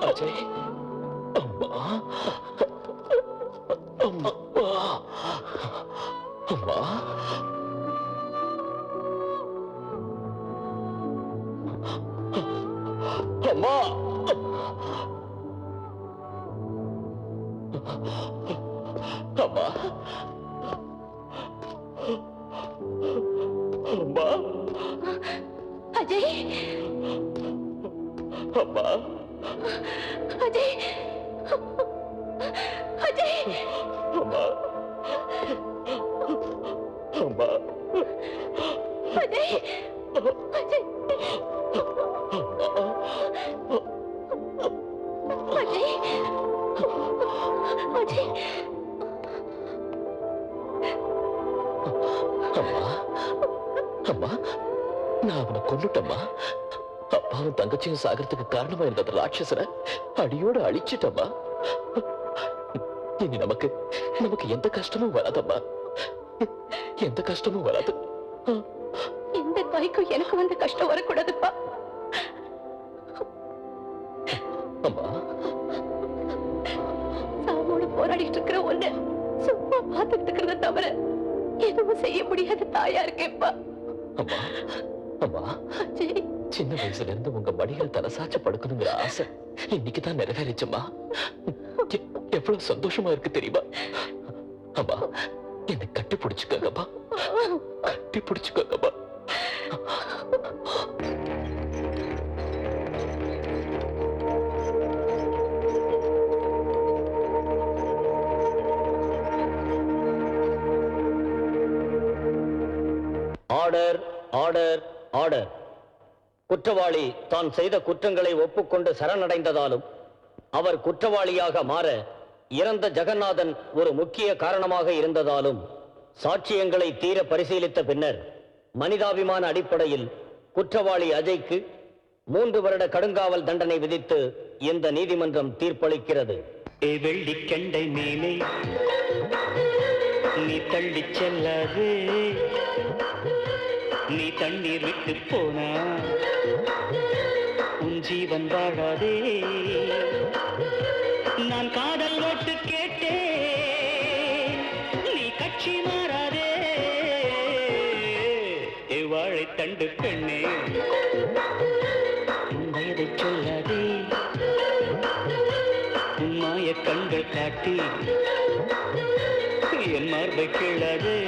அஜய், அம்மா, அம்மா, அம்மா, அம்மா, அம்மா, அம்மா, அஜய், அம்மா, அஜய், அஜய், அம்மா, அம்மா, அஜய், அஜய், அஜய், அஜய். அம்மா, அம்மா, நான் அவனை கொன்னுட்டம்மா. அப்பாவும் தங்கச்சியும் சாகிறதுக்கு காரணமா இருந்த அந்த ராட்சசனை அடியோடு அழிச்சிட்டம்மா. இனி நமக்கு எந்த கஷ்டமும் வராதம்மா. எந்த கஷ்டமும் வராது. எந்த தாய்க்கும் எனக்கு வந்த கஷ்டம் வரக்கூடாதுப்பா. அம்மா, சாவோட போராடிட்டு இருக்கிற ஒண்ணு சும்மா பார்த்துட்டு இருக்கிறத தவிர எதுவும் செய்ய முடியாத தாயா இருக்கேப்பா. அம்மா, அம்மா, அஜய், சின்ன வயசுல இருந்து உங்க மடிகள் தலை சாச்சு படுக்கணுங்கிற ஆசை இன்னைக்குதான் நிறைவேறிச்சுமா. எவ்வளவு சந்தோஷமா இருக்கு தெரியுமா? அம்மா, என்னை கட்டி பிடிச்சுக்கங்கப்பா, கட்டி பிடிச்சுக்கங்கப்பா. Order, order, order. குற்றவாளி தான் செய்த குற்றங்களை ஒப்புக்கொண்டு சரணடைந்ததாலும் அவர் குற்றவாளியாக மாற இறந்த ஜெகநாதன் ஒரு முக்கிய காரணமாக இருந்ததாலும் சாட்சியங்களை தீர பரிசீலித்த பின்னர் மனிதாபிமான அடிப்படையில் குற்றவாளி அஜய்க்கு 3 வருட கடுங்காவல் தண்டனை விதித்து இந்த நீதிமன்றம் தீர்ப்பளிக்கிறது. வெள்ளிக்கண்டை மேலே நீ தள்ளி செல்லாதே, நீ தண்ணீர் விட்டு போனா உன் ஜீவன் வாழாதே. நான் காதல் ஓட்டு கேட்டேன், நீ கட்சி மாறாதே. வாழை தண்டு பெண்ணே, உன் வயதை சொல்லாதே, உன் மாய கண்கள் காட்டி என் மார்பை கிள்ளாதே.